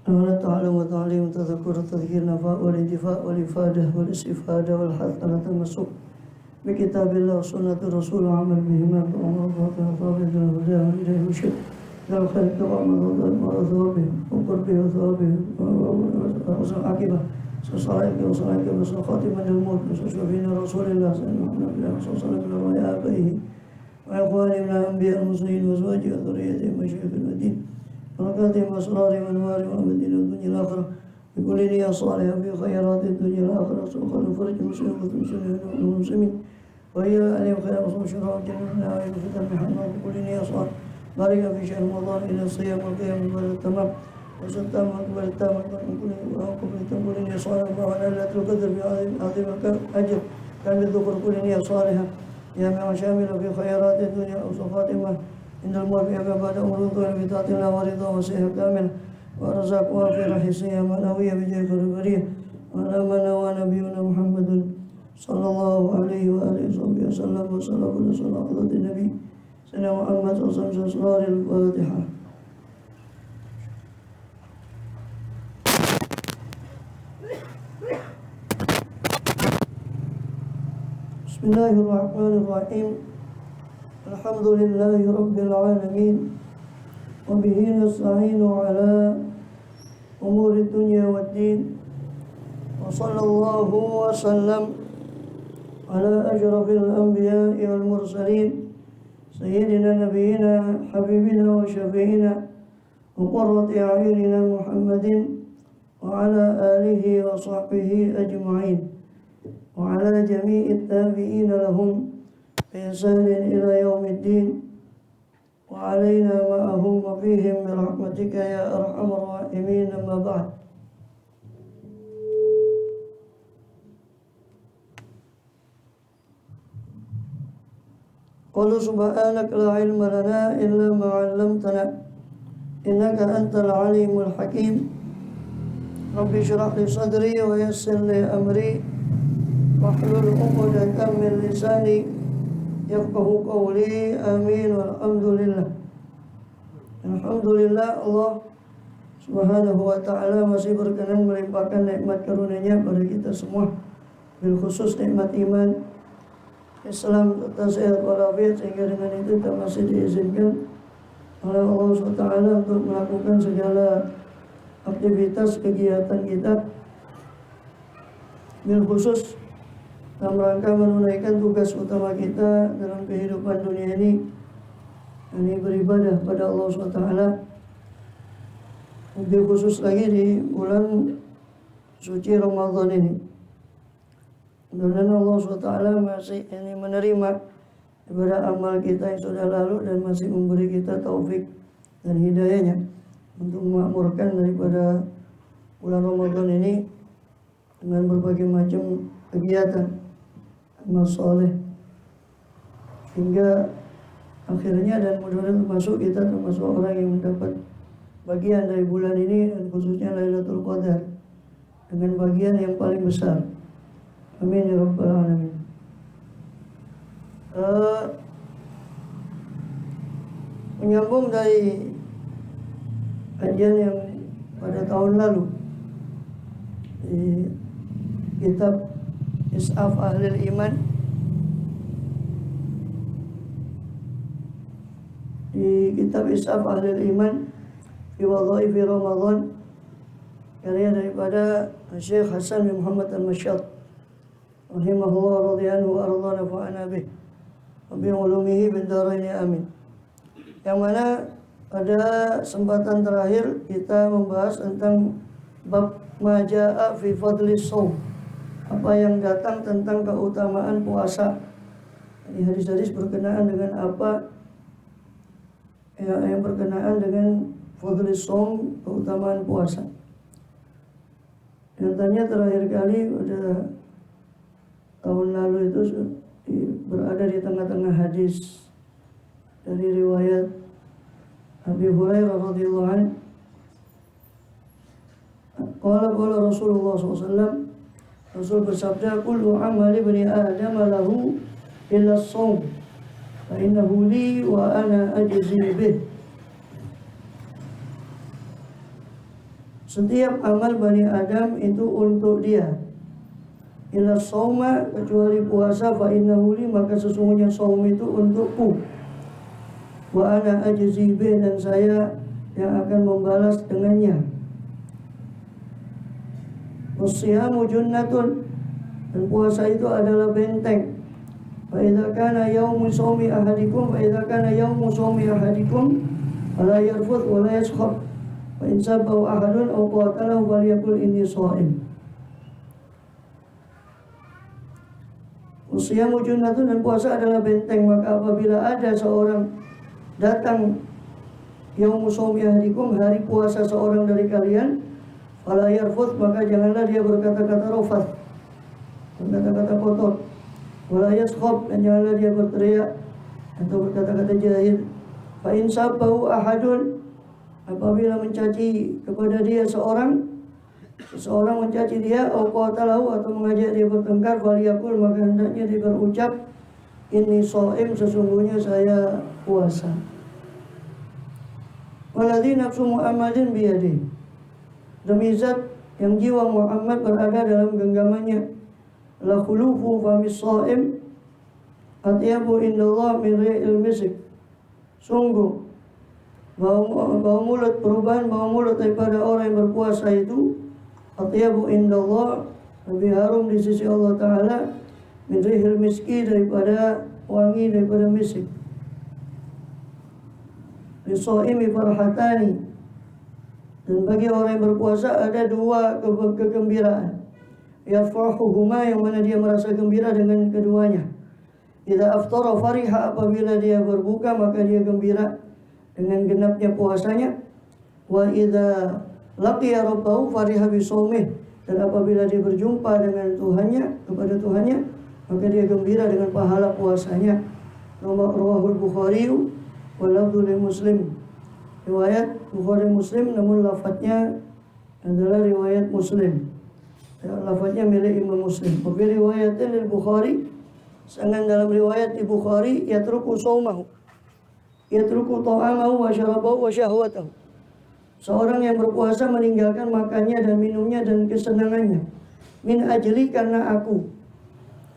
ولا تعلم وتعليم تذكر تذكير نفاء والانتفاء والإفادة والاستفادة والحث على التمسك بكتاب الله وسنة الرسول وعمل بهما ومرضات وثوابه الهدى والهدى المشير إلى الخير وثوابهم وقربه وثوابهم وحسن العاقبة وصلاة وصلاة وصلاة خاتمة الموت وشفينا رسول الله صلى الله عليه وسلم وعلى آبائه وإخوانه من الأنبياء المرسلين وأزواجه وذريته مشايخ المدين بركاتهم وأسرارهم وأنوارهم ومدينة الدنيا الآخرة بكل نية صالحة في خيرات الدنيا الآخرة وخير فرج المسلمين والمسلمين وهي عليهم خير وصوم شرع الجنة وعليهم فتن محمد بكل نية صالحة بارك في شهر رمضان إلى الصيام والقيام بعد التمام وستام وقبل التام كل نية صالحة وعلى ليلة القدر في عظيم الأجر كان بالذكر كل نية صالحة جامع شامل في خيرات الدنيا وصفاتها إن الموافق بعد أمر الظهر بطاعة الله ورضا وصحة كاملة ورزاق وافر حسية معنوية بجاه البرية وعلى من هو نبينا محمد صلى الله عليه وآله وسلم وصلى كل صلاة على النبي سيدنا محمد صلى الله عليه وسلم أسرار الفاتحة. بسم الله الرحمن الرحيم الحمد لله رب العالمين وبه نستعين على أمور الدنيا والدين وصلى الله وسلم على أشرف الأنبياء والمرسلين سيدنا نبينا حبيبنا وشفيعنا وقرة أعيننا محمد وعلى آله وصحبه أجمعين وعلى جميع التابعين لهم بإحسان إلى يوم الدين وعلينا معهم وفيهم برحمتك يا أرحم الراحمين. أما بعد قل سبحانك لا علم لنا إلا ما علمتنا إنك أنت العليم الحكيم رب اشرح لي صدري ويسر لي أمري واحلل عقدة من لساني yafqahu qawli amin walhamdulillah. Alhamdulillah Allah Subhanahu wa ta'ala masih berkenan melimpahkan nikmat karunia-Nya pada kita semua, bil khusus nikmat iman, Islam serta sehat walafiat, sehingga dengan itu kita masih diizinkan oleh Allah SWT untuk melakukan segala aktivitas kegiatan kita, bil khusus dalam rangka menunaikan tugas utama kita dalam kehidupan dunia ini beribadah pada Allah SWT. Lebih khusus lagi di bulan suci Ramadan ini, mudah-mudahan Allah SWT masih menerima ibadah amal kita yang sudah lalu dan masih memberi kita taufik dan hidayahnya untuk memakmurkan daripada bulan Ramadan ini dengan berbagai macam kegiatan amal soleh, hingga akhirnya dan mudah-mudahan termasuk kita termasuk orang yang mendapat bagian dari bulan ini, dan khususnya Lailatul Qadar dengan bagian yang paling besar. Amin ya rabbal alamin. Menyambung dari kajian yang pada tahun lalu di kitab Is'af Ahlil Iman, di kitab Is'af Ahlil Iman fi Wadhaifi Ramadan, karya daripada Syekh Hasan bin Muhammad Al-Masyad rahimahullah radhiyallahu anhu wa nafa'ana bih wa bi ulumihi bid dharain amin. Yang mana pada kesempatan terakhir kita membahas tentang bab majaa fi fadli shaum, apa yang datang tentang keutamaan puasa. Ini hadis-hadis berkenaan dengan apa yang berkenaan dengan fadli shaum, keutamaan puasa. Nyatanya terakhir kali pada tahun lalu itu berada di tengah-tengah hadis dari riwayat Abi Hurairah radhiyallahu anhu. Qala Rasulullah SAW, Rasul bersabda, kullu amali bani Adam lahu illa as-shaum fa innahu li wa ana ajzi bih. Setiap amal Bani Adam itu untuk dia. Illa shauma, kecuali puasa, fa innahu li, maka sesungguhnya shaum itu untukku. Wa ana ajzi bih, dan saya yang akan membalas dengannya. Wasyamu junnatun, dan puasa itu adalah benteng. Fa idza kana yaumu shaumi ahadikum fala yarfuth wa la yaskhab. Fa in sabahu ahadun aw qatalahu falyaqul inni shaim. Wasyamu junnatun, dan puasa adalah benteng. Maka apabila ada seorang datang yaumu shaumi ahadikum, hari puasa seorang dari kalian, fala yarfuth, maka janganlah dia berkata-kata rafath, berkata-kata kotor. Wala yaskhab, dan janganlah dia berteriak atau berkata-kata jahil. Fa in sabahu ahadun, apabila mencaci kepada dia seseorang mencaci dia, au qatalahu, atau mengajak dia bertengkar, faliyaqul, maka hendaknya dia berucap, inni shaim, sesungguhnya saya puasa. Waladzi nafsu Muhammadin biyadihi, demi zat yang jiwa Muhammad berada dalam genggamannya, la khulufu famis shaim atyabu indallah min ri'il misk. Sungguh bau mulut, perubahan bau mulut daripada orang yang berpuasa itu, atyabu indallah, lebih harum di sisi Allah Ta'ala, min ri'il miski, daripada wangi daripada misik. Lisaimi farhatani, dan bagi orang yang berpuasa ada dua kegembiraan. Yafrahuhuma, yang mana dia merasa gembira dengan keduanya. Idza aftara fariha, apabila dia berbuka maka dia gembira dengan genapnya puasanya. Wa idza laqiya rabbahu fariha bisawmih, dan apabila dia berjumpa dengan kepada Tuhannya, maka dia gembira dengan pahala puasanya. Rawahul Bukhari wa lafdhu li Muslim. Riwayat Bukhari Muslim, namun lafadznya adalah riwayat Muslim. Lafadznya milik Imam Muslim. Wa fi riwayatin lil Bukhari, sedangkan dalam riwayat di Bukhari, yatruku shaumahu, yatruku ta'amahu wa syarabahu wa syahwatahu. Seorang yang berpuasa meninggalkan makannya dan minumnya dan kesenangannya. Min ajli, karena aku.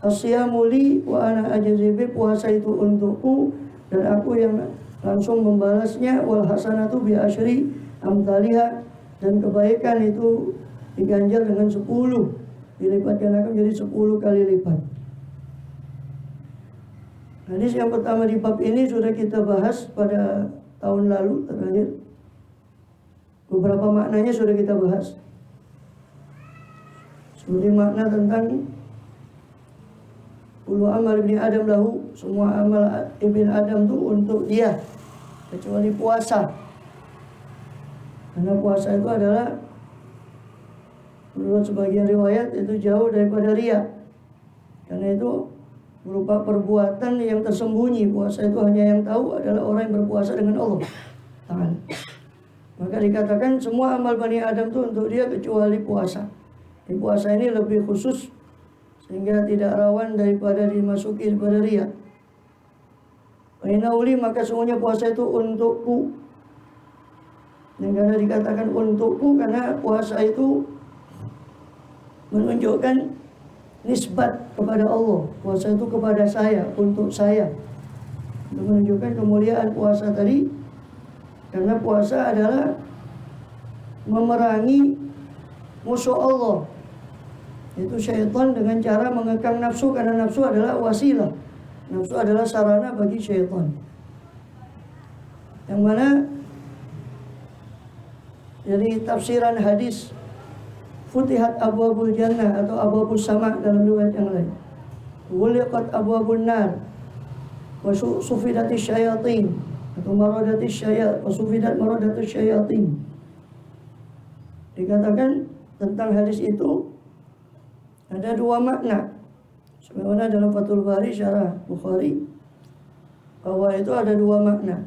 Asyamu li wa ana ajzi bi, puasa itu untukku dan aku yang langsung membalasnya. Wal hasanatu bi asyri amthaliha, dan kebaikan itu diganjar dengan 10, dilipat gandakan menjadi 10 kali lipat. Hadis yang pertama di bab ini sudah kita bahas pada tahun lalu terakhir. Beberapa maknanya sudah kita bahas. Seperti makna tentang kullu amal ibni Adam lahu, semua amal ibn Adam itu untuk dia, kecuali puasa. Karena puasa itu adalah, menurut sebagian riwayat, itu jauh daripada riya. Karena itu berupa perbuatan yang tersembunyi. Puasa itu hanya yang tahu adalah orang yang berpuasa dengan Allah Ta'ala. Maka dikatakan semua amal Bani Adam itu untuk dia kecuali puasa. Di puasa ini lebih khusus sehingga tidak rawan daripada dimasuki daripada riya. Inauli, maka semuanya puasa itu untukku. Dan karena dikatakan untukku, karena puasa itu menunjukkan nisbat kepada Allah. Puasa itu kepada saya, untuk saya. Untuk menunjukkan kemuliaan puasa tadi. Karena puasa adalah memerangi musuh Allah, itu syaitan, dengan cara mengekang nafsu. Karena nafsu adalah wasilah, nafsu adalah sarana bagi syaitan. Yang mana dari tafsiran hadis, futihat abwabul jannah atau abwabus sama dalam riwayat yang lain. Wuliqat abwabun nar wa sufidatis syayatin atau maradatis syayat wa sufidat maradatis syayatin. Dikatakan tentang hadis itu ada dua makna. Sebagaimana dalam Fathul Bari syarah Bukhari, bahwa itu ada dua makna.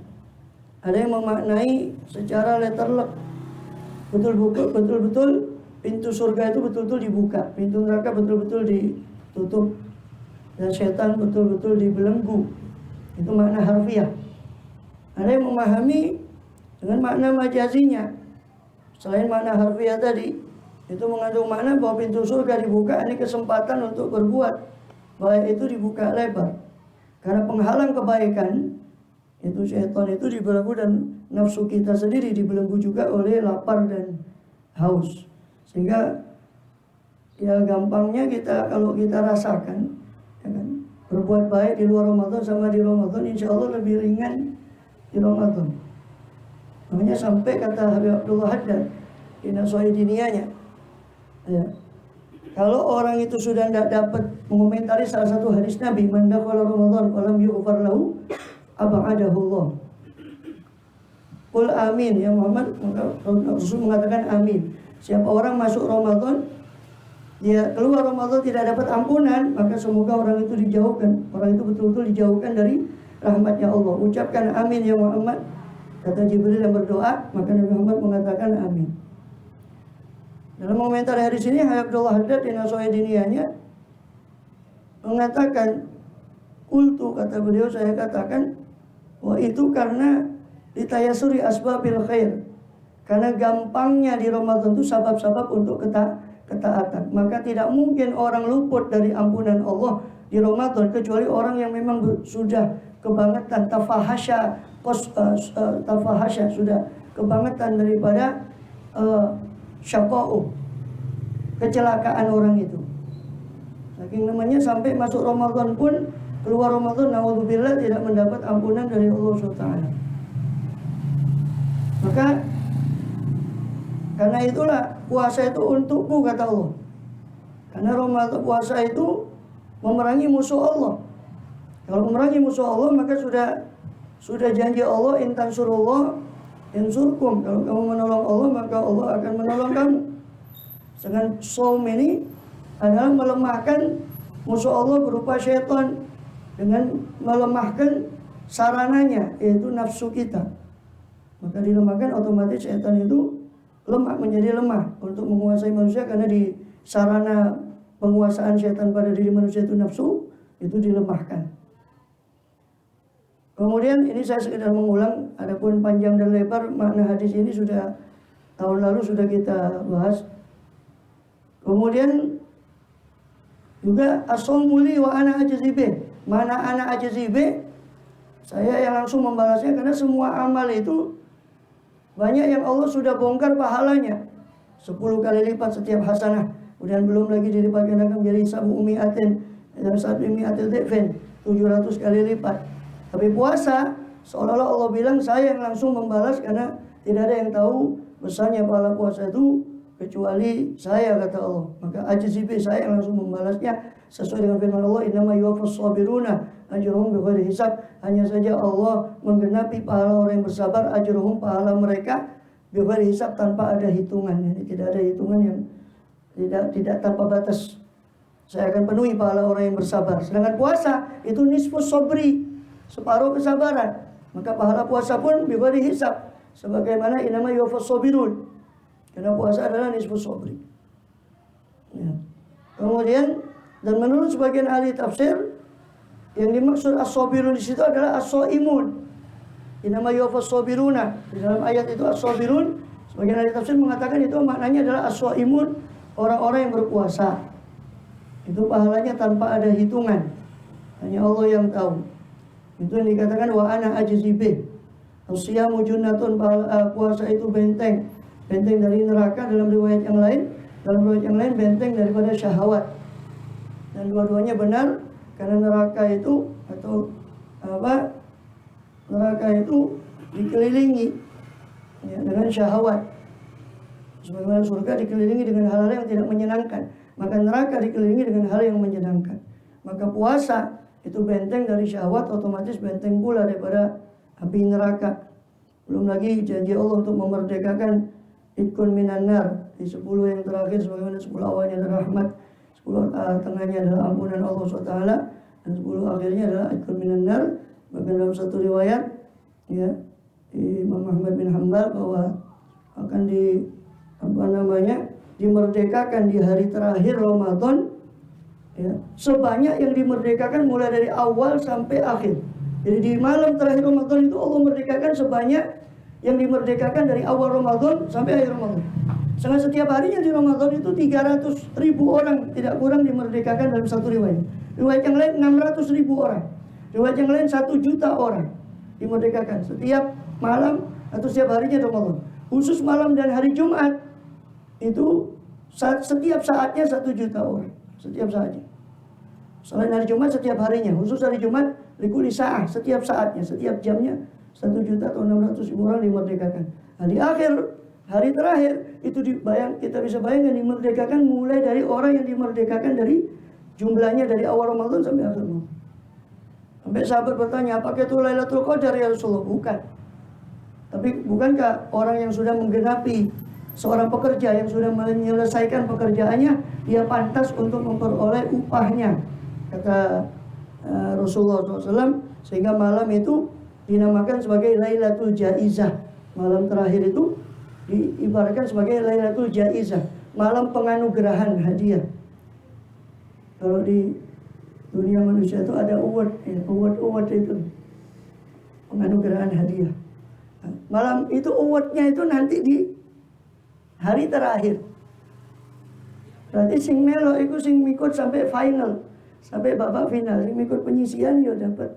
Ada yang memaknai secara letterlek, betul-betul pintu surga itu betul-betul dibuka, pintu neraka betul-betul ditutup, dan setan betul-betul dibelenggu. Itu makna harfiah. Ada yang memahami dengan makna majazinya, Selain makna harfiah tadi, itu mengandung makna bahwa pintu surga dibuka, ini kesempatan untuk berbuat baik itu dibuka lebar. Karena penghalang kebaikan itu syaitan itu dibelenggu, dan nafsu kita sendiri dibelenggu juga oleh lapar dan haus. Sehingga ya gampangnya kalau kita rasakan, ya kan, berbuat baik di luar Ramadan sama di Ramadan, insya Allah lebih ringan di Ramadan. Makanya sampai kata Habib Abdullah Haddad di Nasihat Diniyahnya, ya, kalau orang itu sudah tidak dapat mengomentari salah satu hadis Nabi, man dakhala Ramadan falam yughfar lahu ab'adahu Allah. Qul amin ya Muhammad, maka Rasul mengatakan amin. Siapa orang masuk Ramadan, dia keluar Ramadan tidak dapat ampunan, maka semoga orang itu dijauhkan, orang itu betul-betul dijauhkan dari rahmatnya Allah. Ucapkan amin ya Muhammad, kata Jibril yang berdoa, maka Nabi Muhammad mengatakan amin. Dalam komentar hadis ini, Habib Abdullah Haddad di Nasihat Diniyahnya mengatakan, qultu, kata beliau, saya katakan, wah itu karena ditayasuri asbabil khair, karena gampangnya di Ramadan itu sabab-sabab untuk ketaatan. Maka tidak mungkin orang luput dari ampunan Allah di Ramadan kecuali orang yang memang sudah kebangetan tafahasya, sudah kebangetan daripada syaqa'u, kecelakaan orang itu. Saking namanya sampai masuk Ramadan pun, keluar Ramadan naudzubillah tidak mendapat ampunan dari Allah SWT. Maka karena itulah puasa itu untukku, kata Allah. Karena Ramadan, puasa itu memerangi musuh Allah. Kalau memerangi musuh Allah, maka sudah janji Allah, in tansurullah yansurkum. Kalau kamu menolong Allah, maka Allah akan menolong kamu. Sedangkan saum ini adalah melemahkan musuh Allah berupa syaitan dengan melemahkan sarananya, yaitu nafsu kita. Maka dilemahkan, otomatis syaitan itu lemah, menjadi lemah untuk menguasai manusia, karena di sarana penguasaan syaitan pada diri manusia itu nafsu, itu dilemahkan. Kemudian ini saya sekedar mengulang, adapun panjang dan lebar makna hadis ini sudah tahun lalu sudah kita bahas. Kemudian juga as-shaumuli wa ana ajzibih. Mana ana ajzibih? Saya yang langsung membalasnya, karena semua amal itu banyak yang Allah sudah bongkar pahalanya 10 kali lipat setiap hasanah. Kemudian belum lagi dilipat gandakan menjadi sabu umiatin dan sabu umiatil dhifin, 700 kali lipat. Tapi puasa seolah-olah Allah bilang saya yang langsung membalas, karena tidak ada yang tahu besarnya pahala puasa itu kecuali saya, kata Allah. Maka ajzibi, saya yang langsung membalasnya sesuai dengan firman Allah, innama yuwaffas sabiruna ajruhum bighairi hisab. Hanya saja Allah menggenapi pahala orang yang bersabar, ajruhum, pahala mereka, bighairi hisab, tanpa ada hitungan. Jadi tidak ada hitungan, yang tidak tanpa batas. Saya akan penuhi pahala orang yang bersabar. Sedangkan puasa itu nisfus sabri, separuh kesabaran. Maka pahala puasa pun bighairi hisab, sebagaimana innama yuwaffas sabirun, karena puasa adalah nisfus sabri. Ya. Kemudian, dan menurut sebagian ahli tafsir, yang dimaksud as-sabirun di situ adalah as-shaimun. Innama yuwaffas sabiruna, di dalam ayat itu as-sabirun, sebagian ahli tafsir mengatakan itu maknanya adalah as-shaimun, orang-orang yang berpuasa. Itu pahalanya tanpa ada hitungan, hanya Allah yang tahu. Itu yang dikatakan wa ana ajzibih. As-siyamu junnatun, puasa itu benteng dari neraka. Dalam riwayat yang lain benteng daripada syahwat. Dan dua-duanya benar, karena neraka itu neraka itu dikelilingi ya, dengan syahwat. Sebagaimana surga dikelilingi dengan hal-hal yang tidak menyenangkan, maka neraka dikelilingi dengan hal yang menyenangkan. Maka puasa itu benteng dari syahwat, otomatis benteng pula daripada api neraka. Belum lagi janji Allah untuk memerdekakan itkun minan nar di 10 yang terakhir, sebagaimana 10 awalnya adalah rahmat, 10 tengahnya adalah ampunan Allah SWT, dan 10 akhirnya adalah itkun minan nar. Bahkan dalam satu riwayat ya, Imam Ahmad bin Hanbal bahwa akan dimerdekakan di hari terakhir Ramadan ya, sebanyak yang dimerdekakan mulai dari awal sampai akhir. Jadi di malam terakhir Ramadan itu Allah merdekakan sebanyak yang dimerdekakan dari awal Ramadan sampai akhir Ramadan. Sehingga setiap harinya di Ramadan itu 300.000 orang tidak kurang dimerdekakan dalam satu riwayat. Riwayat yang lain 600.000 orang. Riwayat yang lain 1 juta orang dimerdekakan setiap malam atau setiap harinya Ramadan. Khusus malam dan hari Jumat itu setiap saatnya 1 juta orang. Setiap saatnya. Selain hari Jumat setiap harinya. Khusus hari Jumat likuli sa'ah, setiap saatnya, setiap jamnya 1 juta atau 600.000 orang dimerdekakan. Nah, di akhir hari terakhir itu kita bisa bayangkan dimerdekakan mulai dari orang yang dimerdekakan dari jumlahnya dari awal Ramadan sampai akhir Ramadan. Sampai sahabat bertanya, apakah itu Lailatul Qadar ya Rasulullah? Bukan. Tapi bukankah orang yang sudah menggenapi, seorang pekerja yang sudah menyelesaikan pekerjaannya, dia pantas untuk memperoleh upahnya, kata Rasulullah SAW. Sehingga malam itu dinamakan sebagai Lailatul Jaizah. Malam terakhir itu diibaratkan sebagai Lailatul Jaizah, malam penganugerahan hadiah. Kalau di dunia manusia itu ada award itu penganugerahan hadiah. Nah, malam itu awardnya itu nanti di hari terakhir. Berarti sing melo itu sing mikut sampai final, sampai babak final. Sing mikut penyisian ya dapat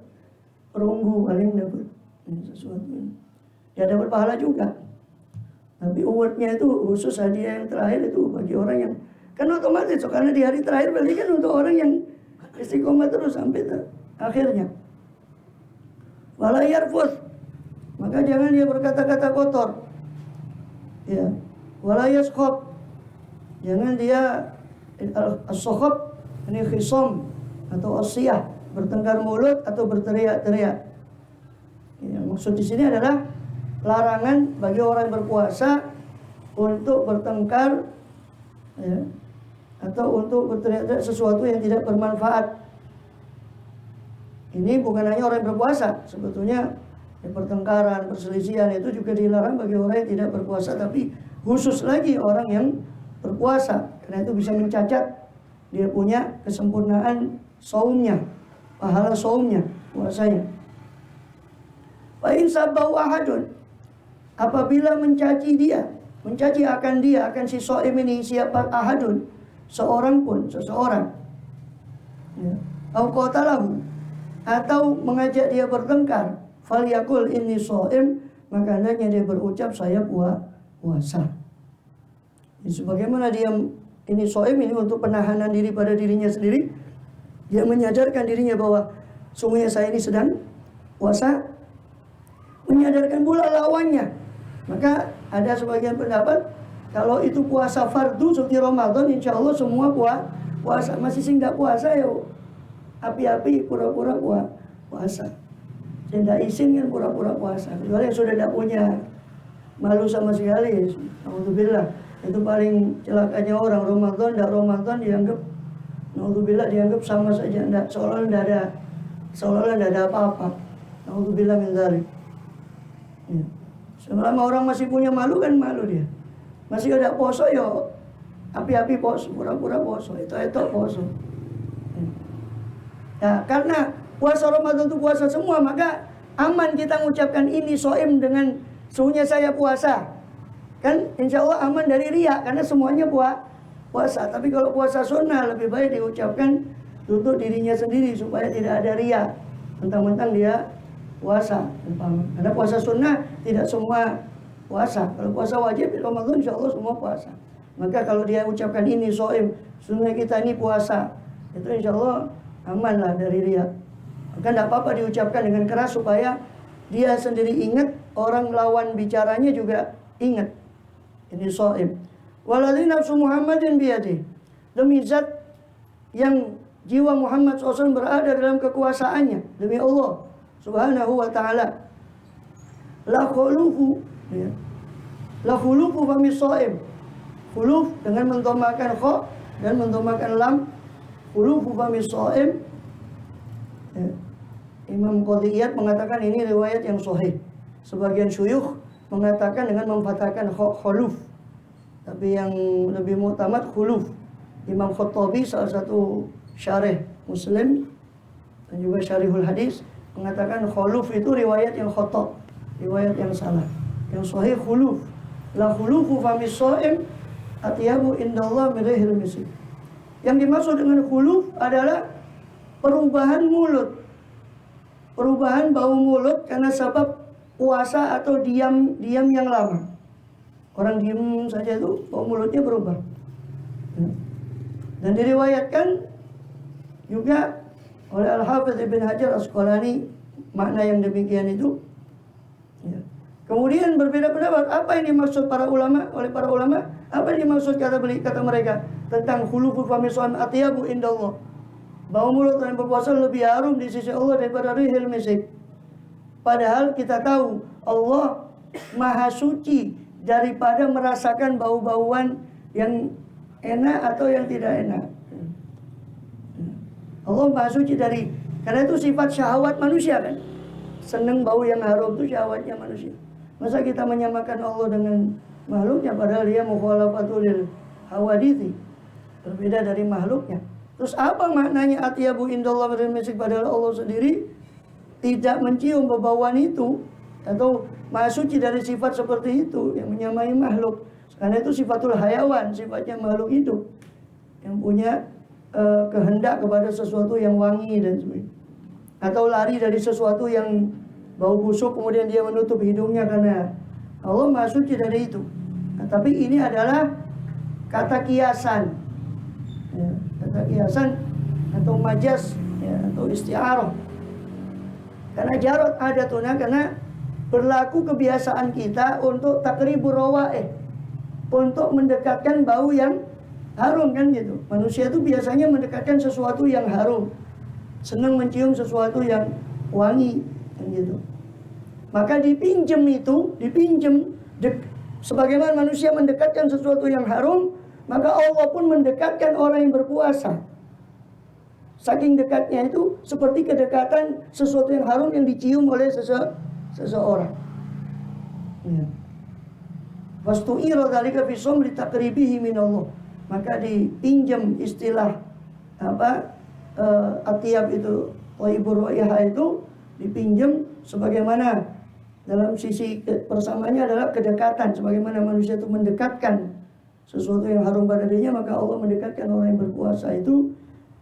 perunggu, paling dapat sesuatu. Ya dapat pahala juga. Tapi awardnya itu khusus hadiah yang terakhir itu bagi orang yang kan otomatis, karena di hari terakhir berarti kan untuk orang yang istiqomah terus sampai akhirnya. Wala yarfuth, maka jangan dia berkata-kata kotor. Ya. Wala yaskhab, jangan dia as-sakhab, ini khisam atau asiyah, bertengkar mulut atau berteriak-teriak. Ya, maksud di sini adalah larangan bagi orang yang berpuasa untuk bertengkar, ya, atau untuk berteriak-teriak sesuatu yang tidak bermanfaat. Ini bukan hanya orang yang berpuasa, sebetulnya ya, pertengkaran, perselisihan itu juga dilarang bagi orang yang tidak berpuasa, tapi khusus lagi orang yang berpuasa, karena itu bisa mencacat dia punya kesempurnaan saumnya, pahala saumnya, puasanya. Wa in sabbau ahadun, apabila mencaci akan si shaim ini, siapa ahadun, seorang pun, seseorang, ya, au qatalahu, atau mengajak dia bertengkar, falyakul inni shaim, maka hendaknya dia berucap saya puasa. Sebagaimana dia ini shaim ini untuk penahanan diri pada dirinya sendiri, dia menyadarkan dirinya bahwa sungguhnya saya ini sedang puasa, menyadarkan pula lawannya. Maka ada sebagian pendapat kalau itu puasa fardu seperti Ramadan, insya Allah semua puasa. Masih sing nggak puasa ya api-api pura-pura puasa. Saya nggak izin kan pura-pura puasa. Kecuali yang sudah tidak punya malu sama sekali. Alhamdulillah, itu paling celakanya orang. Ramadan dianggap, alhamdulillah, dianggap sama saja, seolah-olah tidak ada apa-apa. Alhamdulillah min dzalik. Ya. Selama orang masih punya malu kan malu dia. Masih ada poso yo api-api poso, pura-pura poso, itu poso. Ya, karena puasa Ramadan itu puasa semua, maka aman kita mengucapkan ini shaim dengan sungguhnya saya puasa. Kan insya Allah aman dari riya, karena semuanya puasa. Tapi kalau puasa sunnah lebih baik diucapkan untuk dirinya sendiri supaya tidak ada riya, mentang-mentang dia puasa. Karena puasa sunnah tidak semua puasa. Kalau puasa wajib Ramadan insya Allah semua puasa. Maka kalau dia ucapkan ini shaim, sungguhnya kita ini puasa, itu insya Allah amanlah dari riya. Maka tidak apa-apa diucapkan dengan keras supaya dia sendiri ingat, orang lawan bicaranya juga ingat. Ini shaim. Waladzi nafsu Muhammadin biyadihi, demi zat yang jiwa Muhammad SAW berada dalam kekuasaannya, demi Allah Subhanahu wa ta'ala, la khulufu, ya, la khulufu fami shaim. Khuluf dengan mendomakan kha dan mendomakan lam, khulufu fami shaim. Ya. Imam Qadiyat mengatakan ini riwayat yang sahih. Sebagian syuyukh mengatakan dengan memfathahkan khuluf, tapi yang lebih mu'tamad khuluf. Imam Khattabi, salah satu syarih Muslim dan juga syarihul hadis, mengatakan khuluf itu riwayat yang khata', riwayat yang salah. Yang sahih khuluf. La khulufu famis shaim atyabu indallah min rihil misk. Yang dimaksud dengan khuluf adalah perubahan mulut. Perubahan bau mulut karena sebab puasa atau diam yang lama. Orang diam saja itu bau mulutnya berubah. Dan diriwayatkan juga oleh Al-Hafidz Ibn Hajar Asqalani makna yang demikian itu. Ya. Kemudian berbeda pendapat apa yang dimaksud oleh para ulama, apa yang dimaksud kata mereka tentang khulufu famis shaim atyabu indallah. Bau mulut orang berpuasa lebih harum di sisi Allah daripada rihil misk. Padahal kita tahu Allah Maha Suci daripada merasakan bau-bauan yang enak atau yang tidak enak. Allah Maha Suci karena itu sifat syahwat manusia kan. Senang bau yang harum itu syahwatnya manusia. Masa kita menyamakan Allah dengan makhluknya padahal dia mukhalafatul hawadithi, berbeda dari makhluknya. Terus apa maknanya atyabu indallah min misk, padahal Allah sendiri tidak mencium bau-bauan itu atau Maha Suci dari sifat seperti itu yang menyamai makhluk. Karena itu sifatul hayawan, sifatnya makhluk hidup yang punya kehendak kepada sesuatu yang wangi dan sebagainya. Atau lari dari sesuatu yang bau busuk kemudian dia menutup hidungnya karena Allah Maha Suci dari itu. Nah, tapi ini adalah kata kiasan, ya, kata kiasan atau majas, ya, atau isti'arah. Karena jarot adatuna, karena berlaku kebiasaan kita untuk takribur rawaih, untuk mendekatkan bau yang harum kan gitu. Manusia itu biasanya mendekatkan sesuatu yang harum, senang mencium sesuatu yang wangi kan gitu. Maka dipinjam sebagaimana manusia mendekatkan sesuatu yang harum, maka Allah pun mendekatkan orang yang berpuasa. Saking dekatnya itu seperti kedekatan sesuatu yang harum yang dicium oleh seseorang. Ya. Wastu'ira dzalika fi shaum li taqribihi minallah. Maka dipinjam istilah atiyab itu, waibur raiha itu dipinjam sebagaimana dalam sisi persamaannya adalah kedekatan. Sebagaimana manusia itu mendekatkan sesuatu yang harum pada dirinya, maka Allah mendekatkan orang yang berpuasa itu,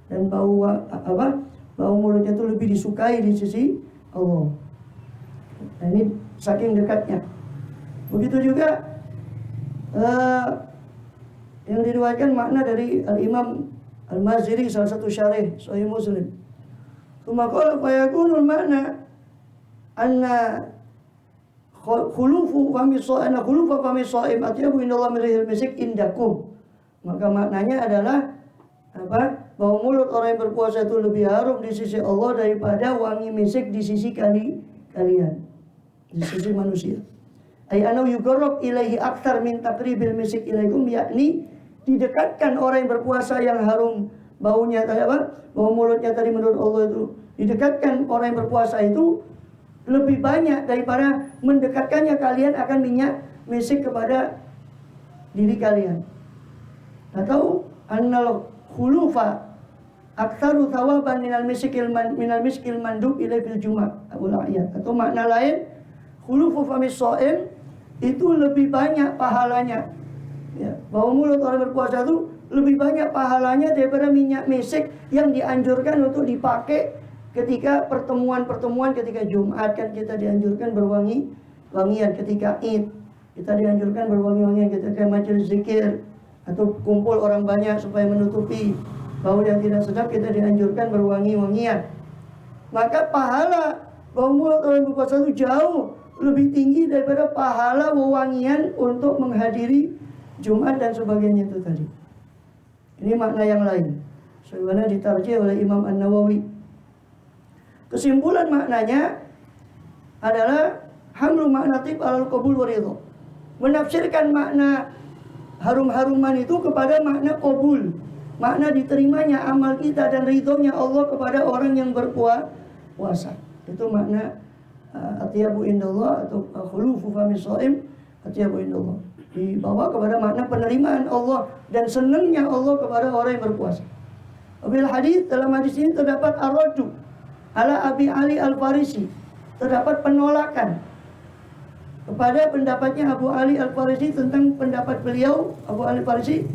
dan bau mulutnya itu lebih disukai di sisi Allah. Nah, ini saking dekatnya. Begitu juga yang diriwayatkan makna dari Al-Imam Al-Maziri, salah satu syarih Sahih Muslim. Tsumma qala fa yakunul makna anna khulufu famis shaim atyabu indallah min rihil misk indakum. Maka maknanya adalah bau mulut orang yang berpuasa itu lebih harum di sisi Allah daripada wangi misik di sisi kalian, di sisi manusia. Ay anau yuqarrab ilaihi aktsar min taqribil misik ilaikum, yakni didekatkan orang yang berpuasa yang harum baunya bau mulutnya tadi menurut Allah itu didekatkan orang yang berpuasa itu lebih banyak daripada mendekatkannya kalian akan minyak misik kepada diri kalian. Atau annal khulufa aktsaru thawaban minal miskil mandub ila fil jumat Abul Ayat. Atau makna lain, khulufu famis shaim itu lebih banyak pahalanya. Ya, bau mulut orang berpuasa itu lebih banyak pahalanya daripada minyak misik yang dianjurkan untuk dipakai ketika pertemuan ketika Jumat. Kan kita dianjurkan berwangi-wangian ketika Id. Kita dianjurkan berwangi-wangian ketika majelis zikir atau kumpul orang banyak supaya menutupi bau yang tidak sedap. Kita dianjurkan berwangi-wangian. Maka pahala bau mulut orang berpuasa itu jauh lebih tinggi daripada pahala wewangian untuk menghadiri Jumat dan sebagainya itu tadi. Ini makna yang lain, sebagaimana ditarjih oleh Imam An-Nawawi. Kesimpulan maknanya adalah hamlu maknatif alal qabul wa ridha. Menafsirkan makna harum-haruman itu kepada makna qabul, makna diterimanya amal kita dan ridhonya Allah kepada orang yang berpuasa. Itu makna atyabu indallah atau khulufu famis shaim atyabu indallah. Dibawa kepada makna penerimaan Allah dan senangnya Allah kepada orang yang berpuasa. Bil hadis, dalam hadis ini terdapat ar-raddu ala Abi Ali Al-Farisi, terdapat penolakan kepada pendapatnya Abu Ali Al-Farisi tentang pendapat beliau Abu Ali Al-Farisi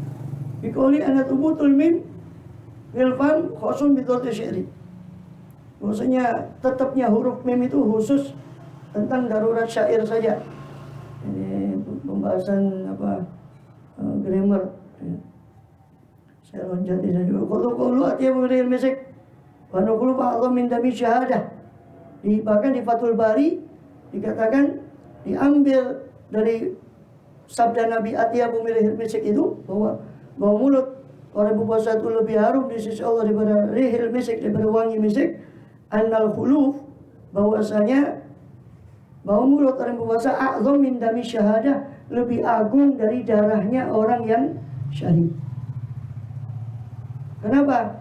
biqauli anna thubutul mim fil fam khusun bi dharti syi'ri. Maksudnya tetapnya huruf mim itu khusus tentang darurat syair saja. Ini pembahasan grammar. Saya loncat di sana juga. Qulu atyabu bil misik wa naqulu ba'dhum min dami syahadah. Bahkan di Fathul Bari dikatakan diambil dari sabda Nabi atyabu bil misik itu bahwa mulut orang berpuasa itu lebih harum di sisi Allah daripada rihil misik, daripada wangi misik. Annal khuluf, bahwasanya bau mulut orang berpuasa a'zam min dami syahadah, lebih agung dari darahnya orang yang syahid. Kenapa?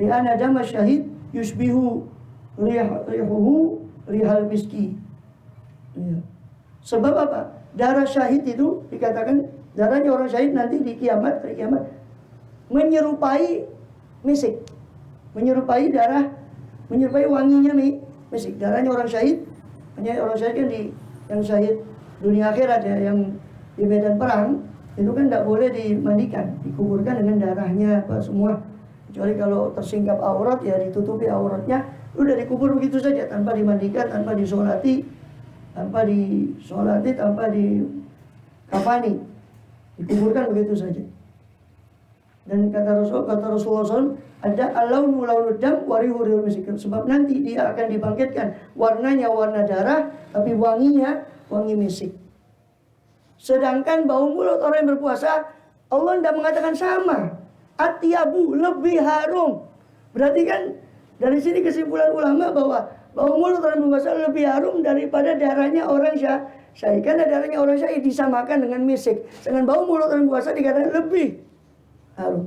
Li'anna dama syahid yusbihu rihuhu rihal miski. Ya. Sebab apa? Darah syahid itu dikatakan darahnya orang syahid nanti di kiamat, hari kiamat menyerupai misik, menyerupai darah, menyerupai wanginya misik. Darahnya orang syahid, hanya orang syahid kan yang syahid dunia akhirat ya, yang di medan perang itu kan tidak boleh dimandikan, dikuburkan dengan darahnya apa semua, kecuali kalau tersingkap aurat ya ditutupi auratnya, udah dikubur begitu saja tanpa dimandikan, tanpa disolati, tanpa dikafani, dikuburkan begitu saja. Dan kata Rasulullah SAW, ada alaunu launu dam warihuril misik. Sebab nanti dia akan dibangkitkan, warnanya warna darah, tapi wanginya wangi misik. Sedangkan bau mulut orang yang berpuasa, Allah tidak mengatakan sama. Atyabu, lebih harum. Berarti kan dari sini kesimpulan ulama bahwa bau mulut orang yang berpuasa lebih harum daripada darahnya orang syahid. Karena darahnya orang syahid disamakan dengan misik. Sedangkan bau mulut orang yang berpuasa dikatakan lebih harum.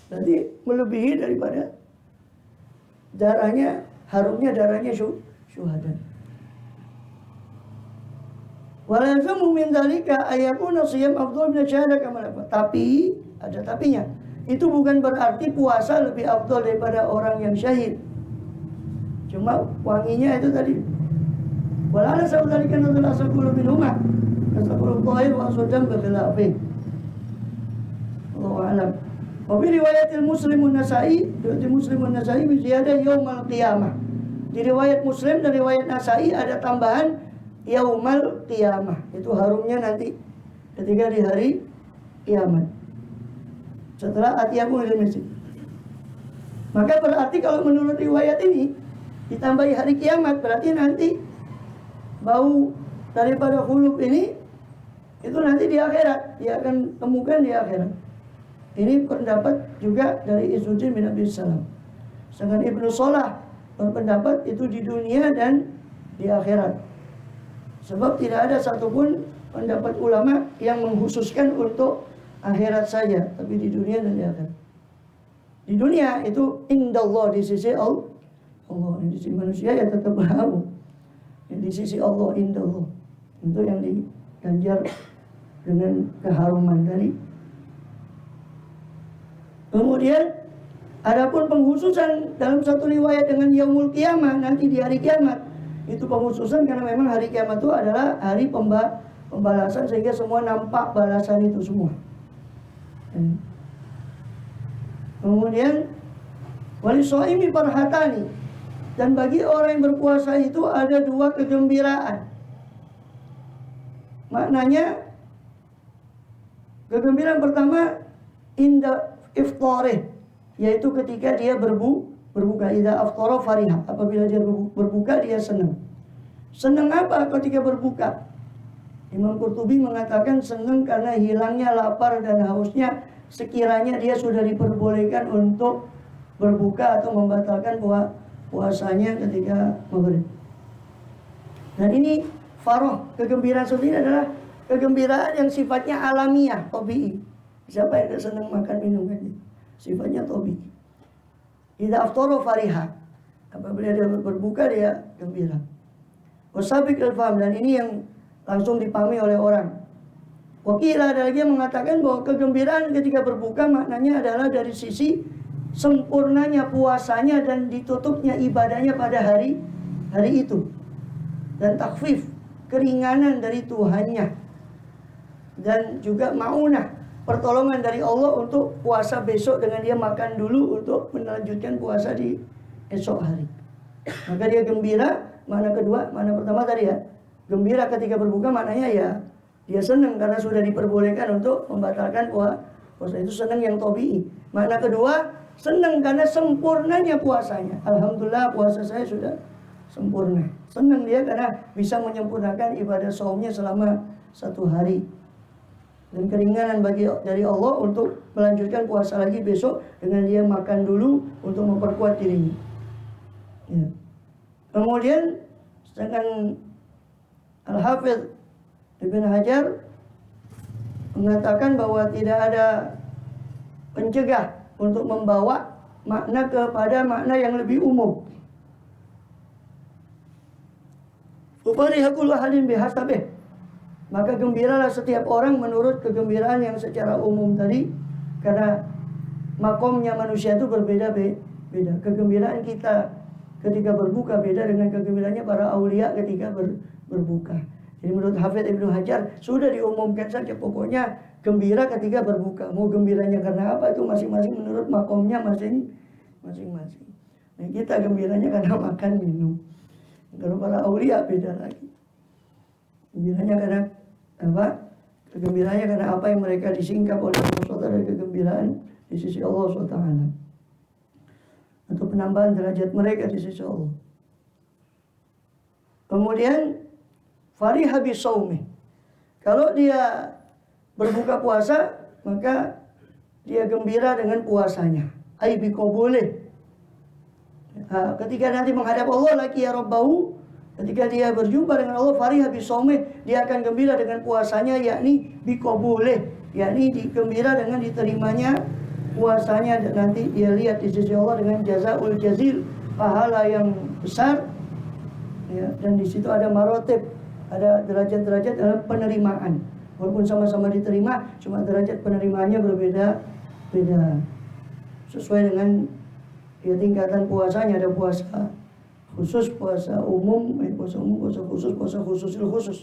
Berarti melebihi daripada darahnya, harumnya darahnya syuhada. Walazamu min dzalika ayakuna shiyam afdal min syahadah kama. Tapi ada tapinya. Itu bukan berarti puasa lebih afdal daripada orang yang syahid. Cuma wanginya itu tadi. Walala sabdalika nadul asaqulu bin umah. Asaqulu tahir wa asudam bikhilafih. Allahu a'lam. Wa bi riwayatil Muslimun Nasa'i, di Muslimun Nasa'i bi ziyadah yaumul qiyamah. Di riwayat Muslim dan riwayat Nasa'i ada tambahan yaumal qiyamah. Itu harumnya nanti ketika di hari kiamat. Setelah atyabu lil masjid. Maka berarti kalau menurut riwayat ini ditambahi hari kiamat, berarti nanti bau daripada khuluf ini itu nanti di akhirat, dia akan temukan di akhirat. Ini pendapat juga dari Izzuddin bin Abi Salam. Sedangkan Ibnu Salah berpendapat itu di dunia dan di akhirat. Sebab tidak ada satupun pendapat ulama yang mengkhususkan untuk akhirat saja, tapi di dunia dan di akhirat. Di dunia itu indallah, di sisi Allah. Di sisi manusia ya tetap bau. Di sisi Allah indallah. Itu yang diganjar dengan keharuman tadi. Kemudian adapun pengkhususan dalam satu riwayat dengan yaumul qiyamah, nanti di hari kiamat, itu pengkhususan karena memang hari kiamat itu adalah hari pembalasan, sehingga semua nampak balasan itu semua. Kemudian walisoimi farhatani, dan bagi orang yang berpuasa itu ada dua kegembiraan. Maknanya kegembiraan pertama inda iftarih, yaitu ketika dia berbuka. Idza aftara farihah, apabila dia berbuka dia senang. Senang apa ketika berbuka? Imam Qurtubi mengatakan senang karena hilangnya lapar dan hausnya, sekiranya dia sudah diperbolehkan untuk berbuka atau membatalkan puasanya ketika maghrib. Dan ini faroh, kegembiraan seperti ini adalah kegembiraan yang sifatnya alamiah, tabii. Siapa yang senang makan minum kan? Sifatnya tabii. Idza aftara farihah, apabila dia berbuka dia gembira. Wasabiq al-faham, dan ini yang langsung dipahami oleh orang. Wakilah ada lagi yang mengatakan bahwa kegembiraan ketika berbuka maknanya adalah dari sisi sempurnanya puasanya dan ditutupnya ibadahnya pada hari itu. Dan takhfif, keringanan dari Tuhannya dan juga maunah, pertolongan dari Allah untuk puasa besok dengan dia makan dulu untuk melanjutkan puasa di esok hari. Maka dia gembira. Makna kedua, makna pertama tadi ya, gembira ketika berbuka maknanya ya dia senang karena sudah diperbolehkan untuk membatalkan puasa, itu senang yang tabii. Makna kedua, senang karena sempurnanya puasanya. Alhamdulillah puasa saya sudah sempurna. Senang dia karena bisa menyempurnakan ibadah saumnya selama 1 hari. Dan keringanan dari Allah untuk melanjutkan puasa lagi besok dengan dia makan dulu untuk memperkuat dirinya. Ya. Kemudian sedangkan Al-Hafidz Ibn Hajar mengatakan bahwa tidak ada pencegah untuk membawa makna kepada makna yang lebih umum. Ufarihakul ahadin bihasabih, maka gembiralah setiap orang menurut kegembiraan yang secara umum tadi, karena makomnya manusia itu berbeda-beda. Kegembiraan kita ketika berbuka beda dengan kegembiraannya para aulia ketika berbuka. Jadi menurut Hafidz Ibnu Hajar sudah diumumkan saja, pokoknya gembira ketika berbuka. Mau gembiranya karena apa itu masing-masing menurut makomnya masing-masing. Nah, kita gembiranya karena makan minum. Kalau para aulia beda lagi. Gembiranya karena apa? Kegembiraannya karena apa yang mereka disingkap oleh Allah SWT dari kegembiraan di sisi Allah SWT. Atau penambahan derajat mereka di sisi Allah. Kemudian fariha bisaumi. Kalau dia berbuka puasa, maka dia gembira dengan puasanya. Ai biqabulih. Ketika nanti menghadap Allah lagi ya Rabbahu, ketika dia berjumpa dengan Allah, fariha bisaumi, dia akan gembira dengan puasanya, yakni biqabulih, yakni gembira dengan diterimanya puasanya. Dan nanti dia lihat di sisi Allah dengan jazaul jazil, pahala yang besar. Ya, dan di situ ada marotib, ada derajat-derajat dalam penerimaan. Walaupun sama-sama diterima, cuma derajat penerimaannya berbeda-beda. Sesuai dengan ya tingkatan puasanya, ada puasa khusus, puasa umum, puasa umum, puasa khusus, puasa khususil khusus.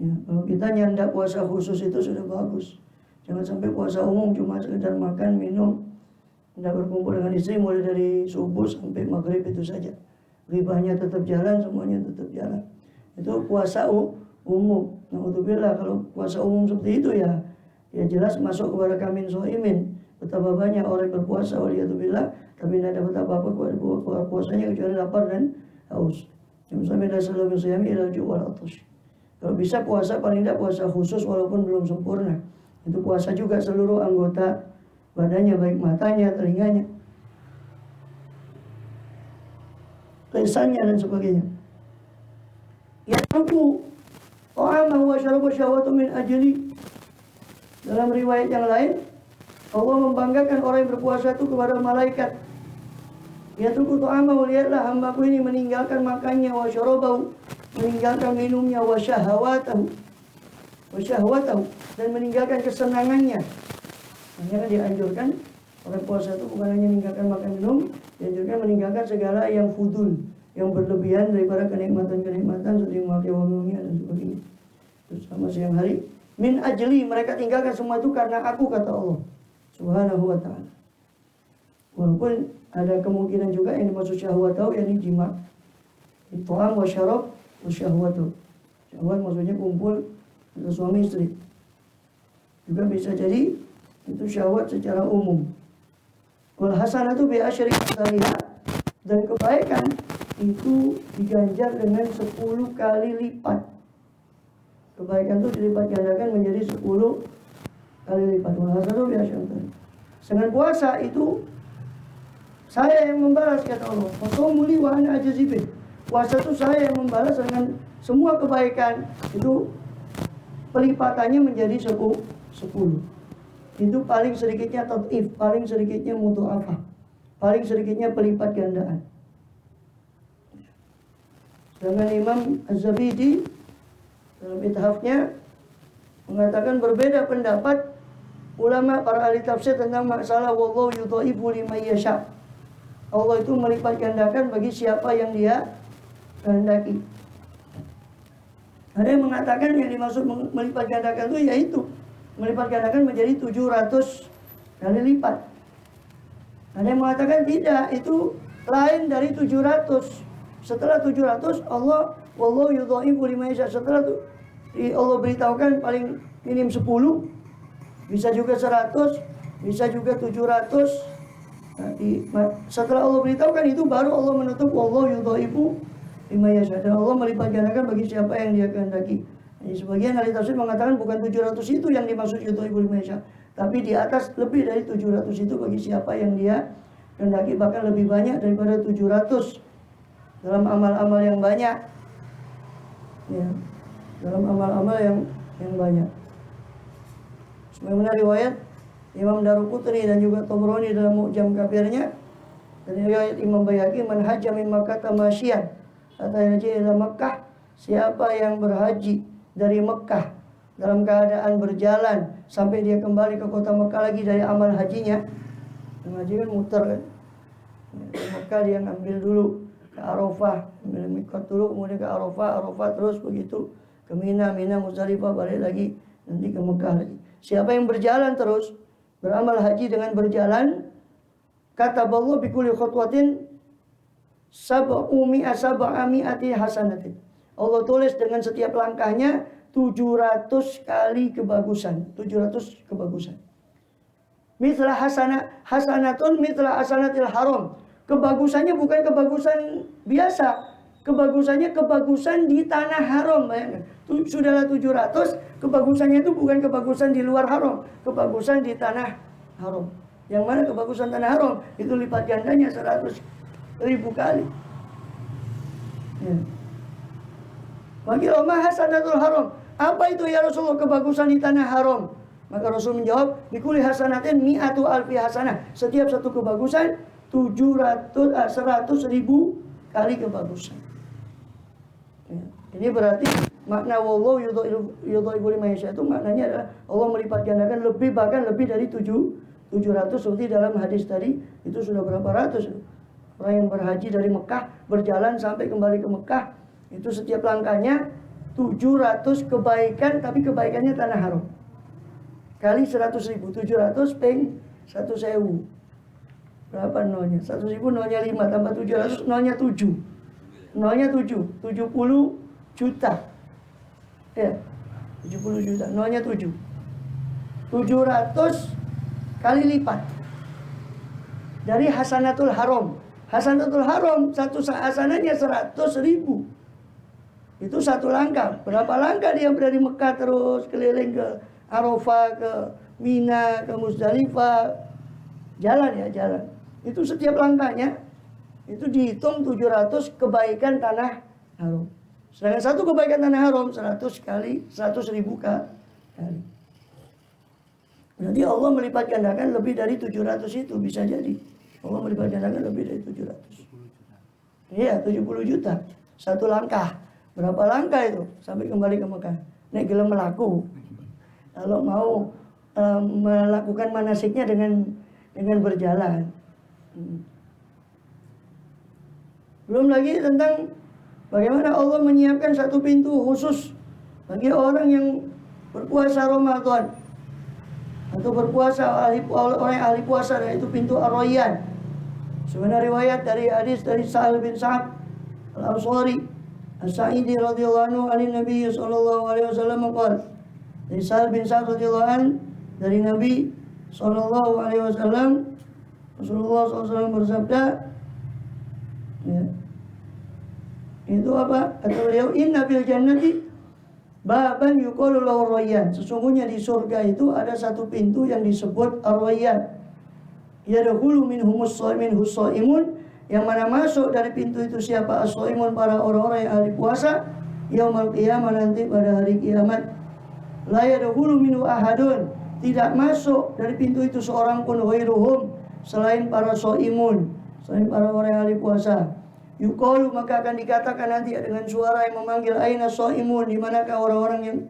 Ya, kalau kita nyandak puasa khusus itu sudah bagus. Jangan sampai puasa umum cuma sekedar makan, minum, tidak berkumpul dengan istri mulai dari subuh sampai maghrib itu saja. Ribahnya tetap jalan, semuanya tetap jalan. Itu puasa umum. Na'udzubillah, kalau puasa umum seperti itu ya jelas masuk kepada kamin so'imin. Betapa banyak orang berpuasa, waliyadzubillah, tapi tidak dapat apa-apa kepada puasanya kecuali lapar dan haus. Kalau bisa puasa paling tidak puasa khusus walaupun belum sempurna. Itu puasa juga seluruh anggota badannya, baik matanya, telinganya, lisannya dan sebagainya. Ya tuku ta'amahu wa syarabahu syahwatu min ajli. Dalam riwayat yang lain, Allah membanggakan orang yang berpuasa itu kepada malaikat. Ya tuku ta'amahu, lihatlah hambaku ini meninggalkan makannya, wa syarabahu, meninggalkan minumnya, wa syahwatahu, dan meninggalkan kesenangannya. Hanya kan dianjurkan orang puasa itu bukan hanya meninggalkan makan minum, dianjurkan meninggalkan segala yang fudul, yang berlebihan daripada kenikmatan-kenikmatan seperti memakai wangi-wangian dan sebagainya. Terus sama siang hari, min ajli, mereka tinggalkan semua itu karena aku, kata Allah Subhanahu wa ta'ala. Walaupun ada kemungkinan juga yang dimaksud syahwatahu yakni jima. Ta'am wa syarab wa syahwatu. Syahwat maksudnya kumpul antara suami istri. Juga bisa jadi itu syahwat secara umum. Wal hasanatu bi asyri amsalihha, dan kebaikan itu diganjar dengan 10 kali lipat. Kebaikan itu dilipat gandakan menjadi 10 kali lipat. Wal hasanatu bi asyri amsalihha. Dengan puasa itu saya yang membalas, kata Allah. Fasomuli wa ana ajzibih. Puasa itu saya yang membalas dengan semua kebaikan. Itu pelipatannya menjadi 10. Itu paling sedikitnya tad'if, paling sedikitnya mudha'afah, paling sedikitnya pelipat gandaan. Sedangkan Imam Az-Zabidi dalam ithafnya mengatakan berbeda pendapat ulama para ahli tafsir tentang masalah wallahu yudha'ifu liman yasha'. Allah itu melipat gandakan bagi siapa yang dia kehendaki. Ada yang mengatakan yang dimaksud melipat gandakan itu yaitu melipat gandakan menjadi 700 kali lipat. Ada yang mengatakan tidak, itu lain dari 700. Setelah 700 Allah wallahu yudhaifu liman yasha. Setelah itu Allah beritahukan paling minim 10, bisa juga 100, bisa juga 700. Setelah Allah beritahukan itu baru Allah menutup wallahu yudhaifu liman yasha, dan Allah melipat gandakan bagi siapa yang Dia kehendaki. Jadi sebagian ahli tafsir mengatakan bukan 700 itu yang dimaksud yudhaifu liman yasha, tapi di atas lebih dari 700 itu bagi siapa yang Dia kehendaki, bahkan lebih banyak daripada 700 dalam amal-amal yang banyak. Ya, dalam amal-amal yang banyak. Sebagaimana riwayat Imam Daruqutni dan juga Tabrani dalam Mu'jam Kabirnya, dan riwayat Imam Baihaqi, man hajja min Makkah tamasyian hatta yaji ila Makkah, siapa yang berhaji dari Mekah dalam keadaan berjalan sampai dia kembali ke kota Mekah lagi dari amal hajinya. Haji kan muter kan. Di Mekah dia ngambil dulu ke Arafah, ambil mikot dulu, kemudian ke Arafah terus begitu ke Mina, Muzdalifah, balik lagi nanti ke Mekah lagi. Siapa yang berjalan terus beramal haji dengan berjalan, kata Allah bi kulli khutwatin sab'ami'ati hasanatin. Allah tulis dengan setiap langkahnya 700 kali kebagusan, 700 kebagusan. Mithla hasanatun mithla hasanatil haram. Kebagusannya bukan kebagusan biasa, kebagusannya kebagusan di tanah haram. Bayangkan, sudahlah 700, kebagusannya itu bukan kebagusan di luar haram, kebagusan di tanah haram. Yang mana kebagusan tanah haram itu lipat gandanya 100.000 kali. Ya. Bagi Roma hasanatul haram. Apa itu ya Rasulullah kebagusan di tanah haram? Maka Rasul menjawab, bikuli hasanatin mi'atu alfi hasanah. Setiap satu kebagusan 100.000 kali kebagusan. Ya. Ini berarti makna wallahu yudhaifu liman yasha itu maknanya adalah Allah melipat gandakan bahkan lebih dari 700. Seperti dalam hadis tadi itu sudah berapa ratus. Orang yang berhaji dari Mekah berjalan sampai kembali ke Mekah itu setiap langkahnya 700 kebaikan, tapi kebaikannya tanah haram. Kali 100.000, 700 peng 1.000. Berapa nolnya? 1.000 nolnya 5 tambah 700 nolnya 7. Nolnya 7, 70 juta. Ya. 70 juta, nolnya 7. 700 kali lipat dari hasanatul haram. Hasanatul haram satu hasanahnya 100.000. Itu satu langkah. Berapa langkah dia dari Mekah terus keliling ke Arafah, ke Mina, ke Muzdalifah. Jalan. Itu setiap langkahnya itu dihitung 700 kebaikan tanah haram. Sedangkan satu kebaikan tanah haram 100.000 kali. Jadi Allah melipat gandakan lebih dari 700 itu, bisa jadi. Allah melipat gandakan lebih dari 700. Iya, 70 juta. Satu langkah. Berapa langkah itu sampai kembali ke Mekah? Nek gelem melaku. Kalau mau melakukan manasiknya dengan berjalan. Belum lagi tentang bagaimana Allah menyiapkan satu pintu khusus bagi orang yang berpuasa Ramadan atau berpuasa orang yang ahli puasa, dan itu pintu Ar-Rayyan. Sebenarnya riwayat dari hadis dari Sa'al bin Sa'ad Al-Ansari As-Sa'idi radhiyallahu anhu dari Nabi sallallahu alaihi wasallam qala, dari Sa'al bin Sa'ad radhiyallahu anhu dari Nabi sallallahu alaihi wasallam, Rasulullah SAW bersabda, ya, itu apa? Kata beliau, inna fil jannati baban yuqalu lahu Rayyan. Sesungguhnya di surga itu ada satu pintu yang disebut Ar-Rayyan. Yadkhulu minhumus shaimun, yang mana masuk dari pintu itu siapa? As-shaimun, para orang-orang yang ahli puasa, yaumul qiyamah, nanti pada hari kiamat. La yadkhulu minhu ahadun, tidak masuk dari pintu itu seorang pun ghairuhum, selain para shaimun, selain para orang yang ahli puasa. Yuqalu, maka akan dikatakan nanti dengan suara yang memanggil, aina shaimun, di manakah orang-orang yang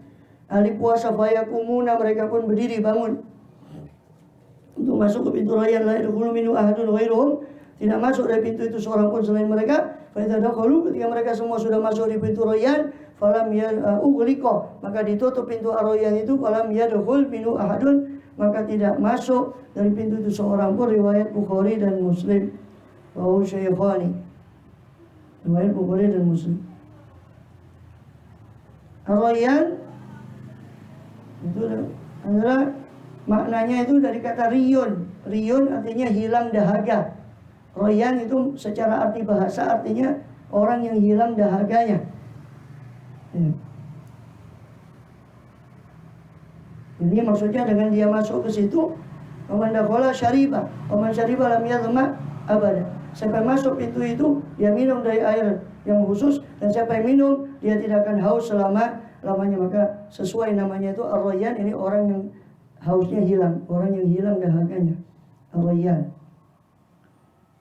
ahli puasa? Fayakumuna, mereka pun berdiri bangun untuk masuk ke pintu Rayyan. La yadkhulu minhu ahadun ghairuhum, tidak masuk dari pintu itu seorang pun selain mereka. Fa idza dakhalu, ketika mereka semua sudah masuk di pintu Rayyan, falam ughliqa, maka ditutup pintu Ar-Rayyan itu, falam yadkhul minhu ahadun, maka tidak masuk dari pintu itu seorang pun. Riwayat Bukhari dan Muslim. Wa Syaikhani. Riwayat Bukhari dan Muslim. Ar-Rayyan itu adalah maknanya itu dari kata riyun. Riyun artinya hilang dahaga. Rayyan itu secara arti bahasa artinya orang yang hilang dahaganya. Ini maksudnya dengan dia masuk ke situ, waman dakhala syariba, waman syariba lam yadhma abada. Siapa masuk pintu itu, dia minum dari air yang khusus, dan siapa yang minum, dia tidak akan haus selama-lamanya. Maka sesuai namanya itu Ar-Rayyan, ini orang yang hausnya hilang, orang yang hilang dahaganya. Ar-Rayyan.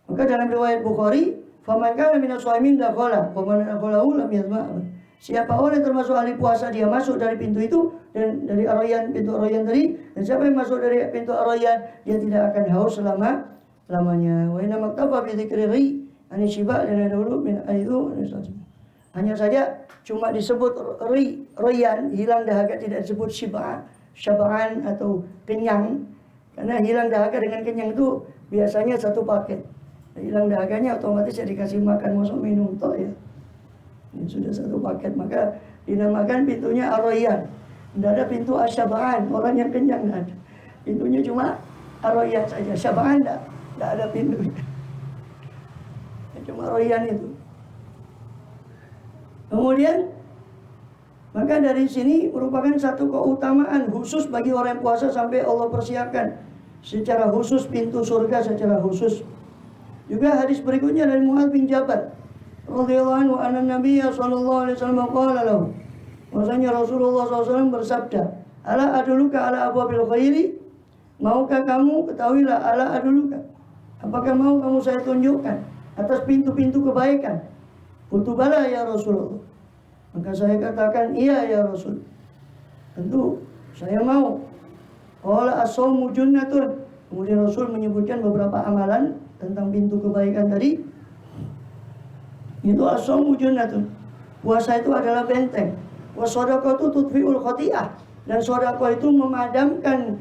Maka dalam riwayat Bukhari, faman kana minas shaimin dakhala, waman dakhalahu lam yadhma abada. Siapa orang yang termasuk ahli puasa, dia masuk dari pintu itu, dan dari Ar-Rayyan, pintu Ar-Rayyan tadi, dan siapa yang masuk dari pintu Ar-Rayyan, dia tidak akan haus selama-lamanya. Wa inna maktafa bi dzikri ri ani syiba dan dulu min aidu. Hanya saja cuma disebut Rayyan, hilang dahaga, tidak disebut syaba'an atau kenyang. Karena hilang dahaga dengan kenyang itu biasanya satu paket. Hilang dahaganya otomatis ya dikasih makan, masuk minum toh ya. Ini sudah satu paket, maka dinamakan pintunya Ar-Rayyan. Tidak ada pintu Asyaba'an, orang yang kenyang tidak ada. Pintunya cuma Ar-Rayyan saja. Syaba'an tidak ada pintu. Cuma Ar-Rayyan itu. Kemudian, maka dari sini merupakan satu keutamaan khusus bagi orang yang puasa, sampai Allah persiapkan secara khusus pintu surga secara khusus. Juga hadis berikutnya dari Mu'adz bin Jabal radhiyallahu anhu, anna Nabiyya sallallahu alaihi wasallam qala lahu, bahwasanya Rasulullah SAW bersabda, ala aduluka ala abwabil khairi, maukah kamu, ketahuilah, ala aduluka, apakah mau kamu saya tunjukkan atas pintu-pintu kebaikan? Qultu bala ya Rasulullah, maka saya katakan iya ya Rasul, tentu saya mau. Qala as-shaumu junnatun, kemudian Rasul menyebutkan beberapa amalan tentang pintu kebaikan tadi. Itu as-shaumu junnatun, puasa itu adalah benteng. Wa shadaqatu tudfi'ul khati'ah, dan sedekah itu memadamkan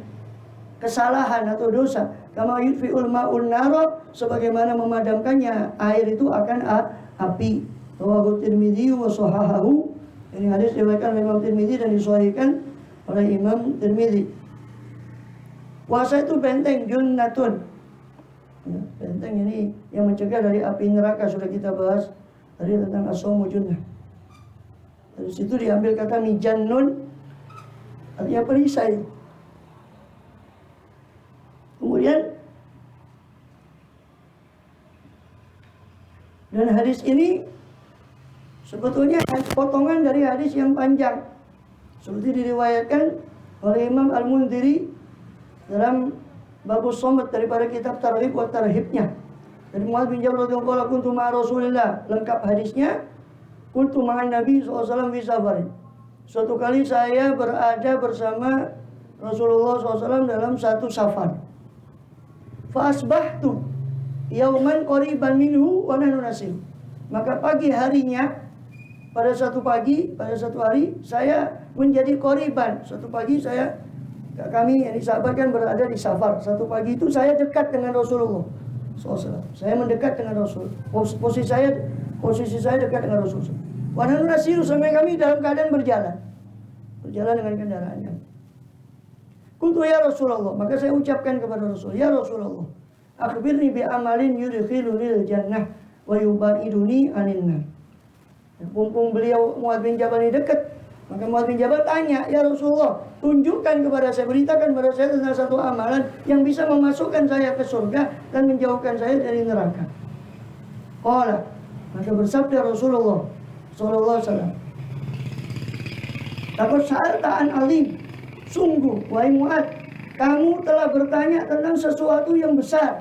kesalahan atau dosa. Kama yudfi'ul ma'un nar, sebagaimana memadamkannya air itu akan api. Rawahu Tirmidzi wa shahahahu. Ini hadis diriwayatkan oleh Imam Tirmidzi dan disahihkan oleh Imam Tirmidzi. Puasa itu benteng, junnatun. Ya, benteng ini yang mencegah dari api neraka, sudah kita bahas tadi tentang as-shaumu junnah. Dari situ diambil kata mijannun, artinya perisai. Kemudian dan hadis ini sebetulnya potongan dari hadis yang panjang, seperti diriwayatkan oleh Imam Al-Mundhiri dalam Babus Shamat daripada kitab Targhib wa Tarhibnya. Dari Mu'adz bin Jabal radhiyallahu anhu, kuntu ma'a Rasulillah, lengkap hadisnya. Kuntu ma'an Nabi SAW fi safarin. Suatu kali saya berada bersama Rasulullah SAW dalam satu safar. Fa asbahtu yauman qariban minhu wa nahnu nasir. Maka pagi harinya, pada satu hari saya menjadi qariban. Suatu pagi kami yang disahabatkan berada di safar. Satu pagi itu saya dekat dengan Rasulullah SAW. Saya mendekat dengan Rasul. Posisi saya dekat dengan Rasul. Wa nahnu nasiru, sampai kami dalam keadaan berjalan dengan kendaraannya. Qultu ya Rasulullah, maka saya ucapkan kepada Rasul, ya Rasulullah, akhbirni bi amalin yudkhilunil jannah wa yubaiduni anin nar. Mumpung beliau Mu'adz bin Jabal ini dekat, maka Mu'adz bin Jabal tanya, ya Rasulullah, tunjukkan kepada saya, beritakan kepada saya tentang satu amalan yang bisa memasukkan saya ke surga dan menjauhkan saya dari neraka. Qala, maka bersabda Rasulullah sallallahu alaihi wasallam, takut sa'alta an alim, sungguh wahai Mu'adz, kamu telah bertanya tentang sesuatu yang besar,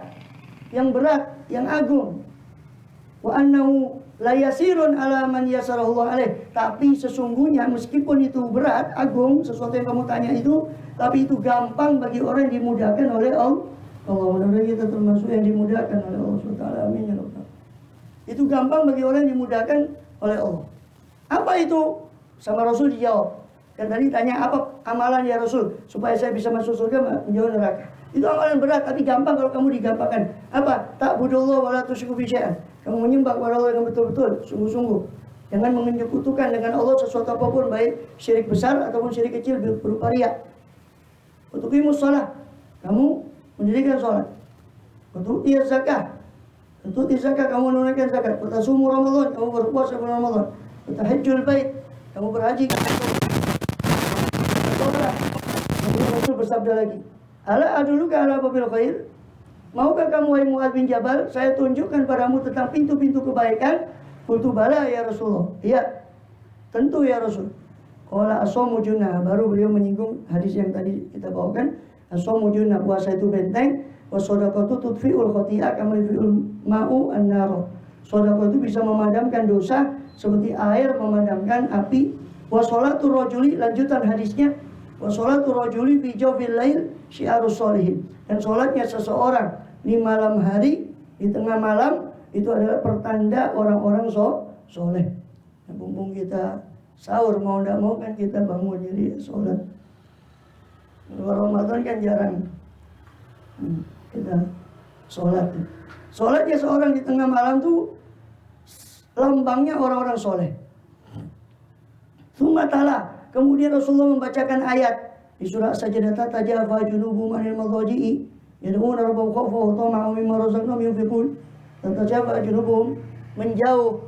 yang berat, yang agung. Wa annahu la yasirun ala man yasarallahu alaih, tapi sesungguhnya meskipun itu berat, agung, sesuatu yang kamu tanya itu, tapi itu gampang bagi orang yang dimudahkan oleh Allah. Mudah-mudahan kita termasuk yang dimudahkan oleh Allah SWT. Amin ya rabbal. Itu gampang bagi orang yang dimudahkan oleh Allah. Apa itu? Sama Rasul dijawab. Kan tadi tanya apa amalan ya Rasul supaya saya bisa masuk surga menjauh neraka. Itu amalan berat tapi gampang kalau kamu digampangkan. Apa? Ta'budullah wa la tusyriku bihi syai'an. Kamu menyembah kepada Allah dengan betul-betul, sungguh-sungguh. Jangan menyekutukan dengan Allah sesuatu apapun, baik syirik besar ataupun syirik kecil berupa riya. Untuk imus shalah, kamu mendirikan sholat. Untuk zakah, untuk zakat kamu menunaikan zakat. Bertasumu Ramadan, kamu berpuasa bulan Ramadan. Bertahajjul bait, kamu berhaji. Rasul bersabda lagi, ala aduluka ala babil khair. Maukah kamu wahai Mu'adz bin Jabal, saya tunjukkan padamu tentang pintu-pintu kebaikan? Qultu bala ya Rasulullah. Iya, tentu ya Rasul. Qala as-shaumu junnah. Baru beliau menyinggung hadis yang tadi kita bawakan. As-shaumu junnah, puasa itu benteng. Wasodaqatu tudfi'ul khati'ah kama yudfi'ul ma'u an-nar. Sedekah itu bisa memadamkan dosa seperti air memadamkan api. Washolatu rajuli, lanjutan hadisnya, washolatu rajuli fi jawfil lail syiarus sholihin. Dan sholatnya seseorang di malam hari, di tengah malam, itu adalah pertanda orang-orang soleh. Nah, mumpung kita sahur mau tidak mau kan kita bangun jadi sholat. Kalau Ramadan kan jarang kita sholat. Sholatnya seorang di tengah malam tuh lambangnya orang-orang soleh. Sumatala, kemudian Rasulullah membacakan ayat di surah Sajdah, tajafa junubuhum anil madhaji'i yad'una rabbahum khawfan wa tama'an mimma razaqnahum yunfiqun. Tajafa junubuhum, menjauh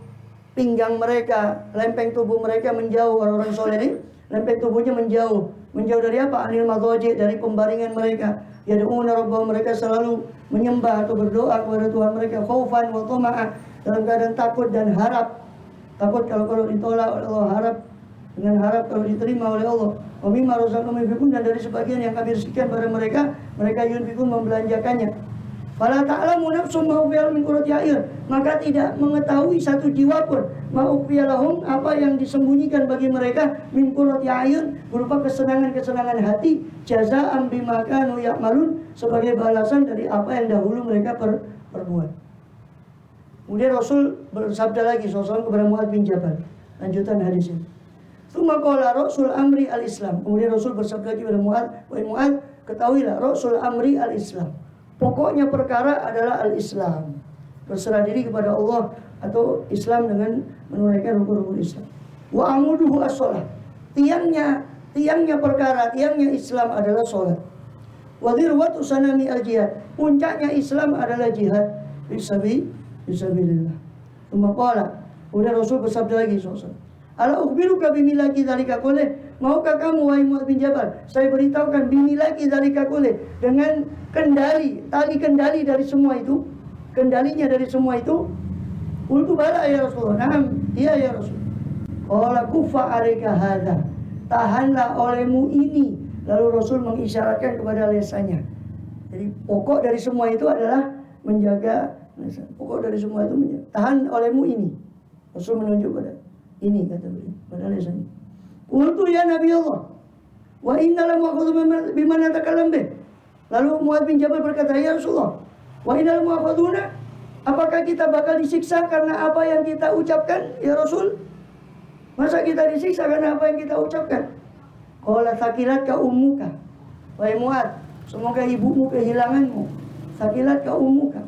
pinggang mereka, lempeng tubuh mereka menjauh. Orang-orang soleh ini lempeng tubuhnya menjauh dari apa? Anil madhaji', dari pembaringan mereka. Yad'una rabbahum, mereka selalu menyembah atau berdoa kepada Tuhan mereka, khaufan wa tama'an, dalam keadaan takut dan harap. Takut kalau ditolak oleh Allah, harap dengan harap kalau diterima oleh Allah. Wa mimma razaqnahum yunfiqun, dan dari sebagian yang kami rizkikan pada mereka yunfiqun, membelanjakannya. Fala ta'lamu nafsum ma ukhfiya min qurrati a'yun, maka tidak mengetahui satu jiwa pun ma ukhfiya lahum, apa yang disembunyikan bagi mereka min qurrati a'yun, berupa kesenangan-kesenangan hati, jazaa'an bima kanu ya'malun, sebagai balasan dari apa yang dahulu mereka perbuat. Kemudian Rasul bersabda lagi SAW kepada Mu'adz bin Jabal, lanjutan hadis ini. Tsumma qala Rasul amri al-Islam. Kemudian Rasul bersabda lagi kepada Mu'adz, wahai Mu'adz, ketahuilah Rasul amri al-Islam. Pokoknya perkara adalah al-Islam, berserah diri kepada Allah atau Islam dengan menunaikan rukun-rukun Islam. Wa amuduhu as-shalah. Tiangnya perkara, tiangnya Islam adalah salat. Wa dirwatu sanami al-jihad. Puncaknya Islam adalah jihad fisabilillah. Kemudian kemudian Rasul bersabda lagi SAW, ala ukhbiruka bimilaki dzalika kulli. Maukah kamu wahai Mu'adz bin Jabal, saya beritahukan bimilaki dzalika kulli, dengan tali kendali dari semua itu, kendalinya dari semua itu. Qultu bala ya Rasulullah. Naam, iya ya Rasul. Qala kufa 'alaika hadza. Tahanlah olehmu ini. Lalu Rasul mengisyaratkan kepada lesannya. Jadi pokok dari semua itu adalah menjaga lesan. Pokok dari semua itu menjaga. Tahan olehmu ini. Rasul menunjuk pada ini, kata beliau, pada lesannya. Qultu ya Nabi Allah, wa inna lam akhudhu bima natakallam bih. Lalu Mu'adz bin Jabal berkata, ya Rasulullah, wa inna lam akhudhuna, apakah kita bakal disiksa karena apa yang kita ucapkan ya Rasul? Masa kita disiksa karena apa yang kita ucapkan? Qala thaqilatka ummuka. Wahai Mu'adz, semoga ibumu kehilanganmu. Thaqilatka ummuka.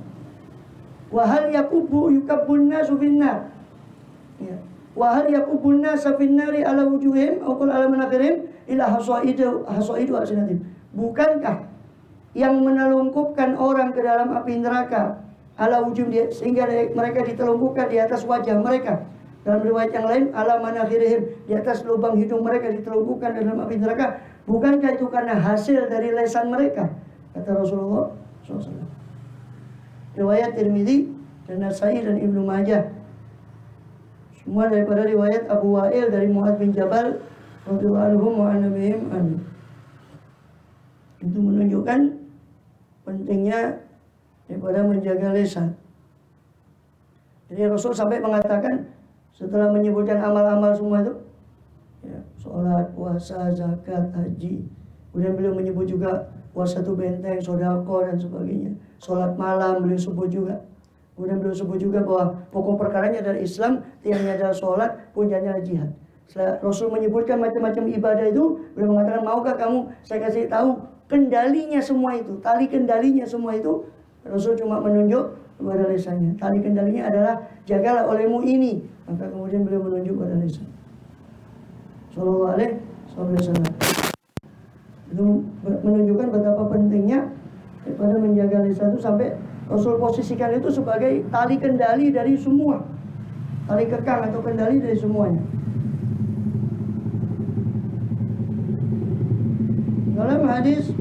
Wa hal yukabbun nasu finnar. Ya. Wa hal yakubun nasa finnari ala wujuhim au qul ala manakhirihim ila hasaidu asnatim. Bukankah yang menelungkupkan orang ke dalam api neraka ala wujuh, sehingga mereka ditelungkupkan di atas wajah mereka. Dalam riwayat yang lain ala manakhirihim, di atas lubang hidung mereka ditelungkupkan dalam api neraka. Bukankah itu karena hasil dari lesan mereka? Kata Rasulullah SAW. Riwayat Tirmidzi dan Nasai dan Ibnu Majah. Semua daripada riwayat Abu Wa'il dari Mu'adz bin Jabal radhiyallahu anhu wa annabihim amin. Itu menunjukkan pentingnya daripada menjaga lisan. Jadi Rasul sampai mengatakan setelah menyebutkan amal-amal semua itu, ya, sholat, puasa, zakat, haji. Kemudian beliau menyebut juga puasa itu benteng, sedekah dan sebagainya. Sholat malam beliau sebut juga. Kemudian beliau sebut juga bahwa pokok perkaranya adalah Islam, tiangnya adalah sholat, puncaknya adalah jihad. Setelah Rasul menyebutkan macam-macam ibadah itu, beliau mengatakan, maukah kamu saya kasih tahu kendalinya semua itu, tali kendalinya semua itu. Rasul cuma menunjuk kepada lisannya. Tali kendalinya adalah jagalah olehmu ini. Maka kemudian beliau menunjuk pada lisan. Sallallahu alaihi wasallam. Itu menunjukkan betapa pentingnya daripada menjaga lisan itu, sampai Rasul posisikan itu sebagai tali kendali dari semua, tali kekang atau kendali dari semuanya. Dalam hadis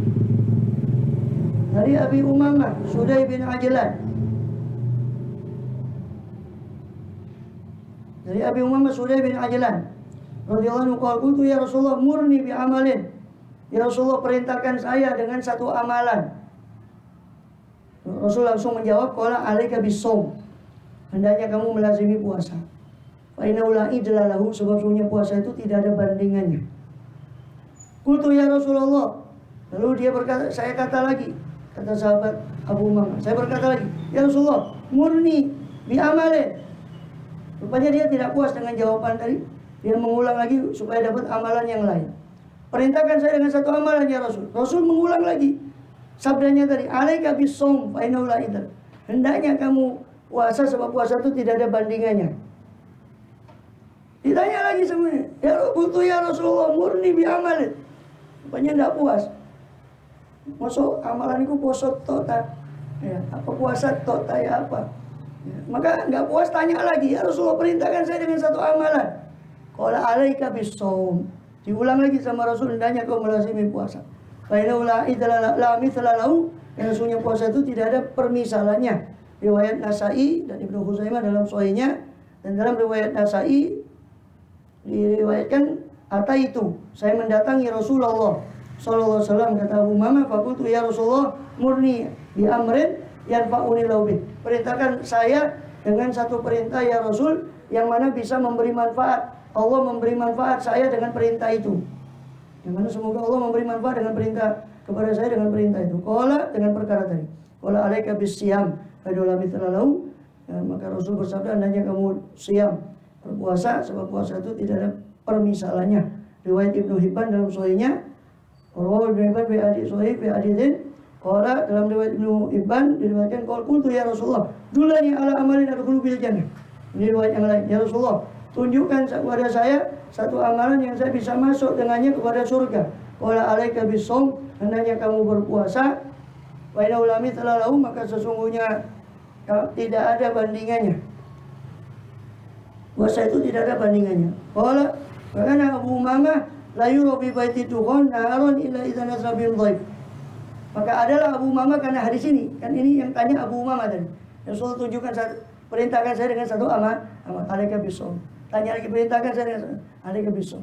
dari Abi Umamah Sudai bin Ajlan, dari Abi Umamah Sudai bin Ajlan radhiyallahu anhu, qultu ya Rasulullah murni bi amalin, ya Rasulullah perintahkan saya dengan satu amalan. Rasul langsung menjawab, qala alaika bisawm, hendaknya kamu melazimi puasa. Fa innahu la idla lahu, sebab sesungguhnya puasa itu tidak ada bandingannya. Qultu ya Rasulullah, lalu dia berkata, saya kata lagi, kata sahabat Abu Umamah, saya berkata lagi, ya Rasulullah murni bi amalin. Rupanya dia tidak puas dengan jawaban tadi, dia mengulang lagi supaya dapat amalan yang lain. Perintahkan saya dengan satu amalan ya Rasul. Rasul mengulang lagi sabdanya tadi, alaika bisawm fa innahu la idl, hendaknya kamu puasa sebab puasa itu tidak ada bandingannya. Ditanya lagi semuanya, ya Rasulullah murni bi amalin. Rupanya tidak puas. Masuk amalan itu puasa tota, ya, apa puasa tota ya apa? Ya, maka nggak puas tanya lagi, ya Rasulullah perintahkan saya dengan satu amalan. Qala alaika bisawm. Diulang lagi sama Rasul, hendaknya kau melazimi puasa. Fa innahu la idla la mithla lahu, yang sesungguhnya puasa itu tidak ada permisalannya. Riwayat Nasai dan Ibnu Khuzaimah dalam sahihnya, dan dalam riwayat Nasai diriwayatkan ataitu, saya mendatangi Rasulullah sallallahu alaihi wasallam, kata Abu Umamah, faqultu ya Rasulullah murni bi amrin yanfa'uni lahu bih, perintahkan saya dengan satu perintah ya Rasul yang mana bisa memberi manfaat. Allah memberi manfaat saya dengan perintah itu, yang mana semoga Allah memberi manfaat dengan perintah kepada saya dengan perintah itu. Qala, dengan perkara tadi, qala alaika bisyam fa la mithla lahu, maka Rasul bersabda, hendaknya kamu siam, berpuasa sebab puasa itu tidak ada permisalannya. Riwayat Ibnu Hibban dalam sahihnya, Ibnu Hibban bi hadits sahih bi haditsin qala, dalam riwayat Ibnu Hibban diriwayatkan, qultu ya Rasulullah dulani ala amalin adkhulu bil jannah. Ini riwayat yang lain, ya Rasulullah tunjukkan kepada saya satu amalan yang saya bisa masuk dengannya kepada surga. Qala alaika bisawm, hendaknya kamu berpuasa. Wa innahu la mithla lahu, maka sesungguhnya tidak ada bandingannya. Puasa itu tidak ada bandingannya. Qala, karena Abu Umamah la yura bi baiti tuqan naharon illa idza nasra bil dhaif. Maka adalah Abu Umamah, karena hadis ini, kan ini yang tanya Abu Umamah tadi. Rasul tunjukkan perintahkan saya dengan satu amal alaika bisawm. Tanya lagi, perintahkan saya dengan alaika bisawm.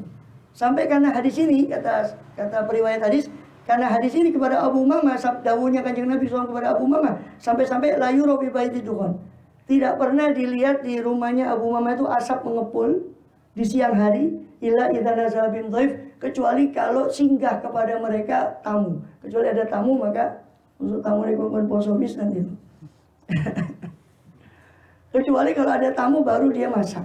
Sampai karena hadis ini, kata periwayat hadis, karena hadis ini kepada Abu Umamah, dawuhnya Kanjeng Nabi SAW kepada Abu Umamah, sampai-sampai la yura bi baiti tuqan, tidak pernah dilihat di rumahnya Abu Umamah itu asap mengepul di siang hari, illa idza nazala bin dhaif, kecuali kalau singgah kepada mereka tamu. Kecuali ada tamu, maka untuk tamu rekon poso nanti itu. Kecuali kalau ada tamu baru dia masak.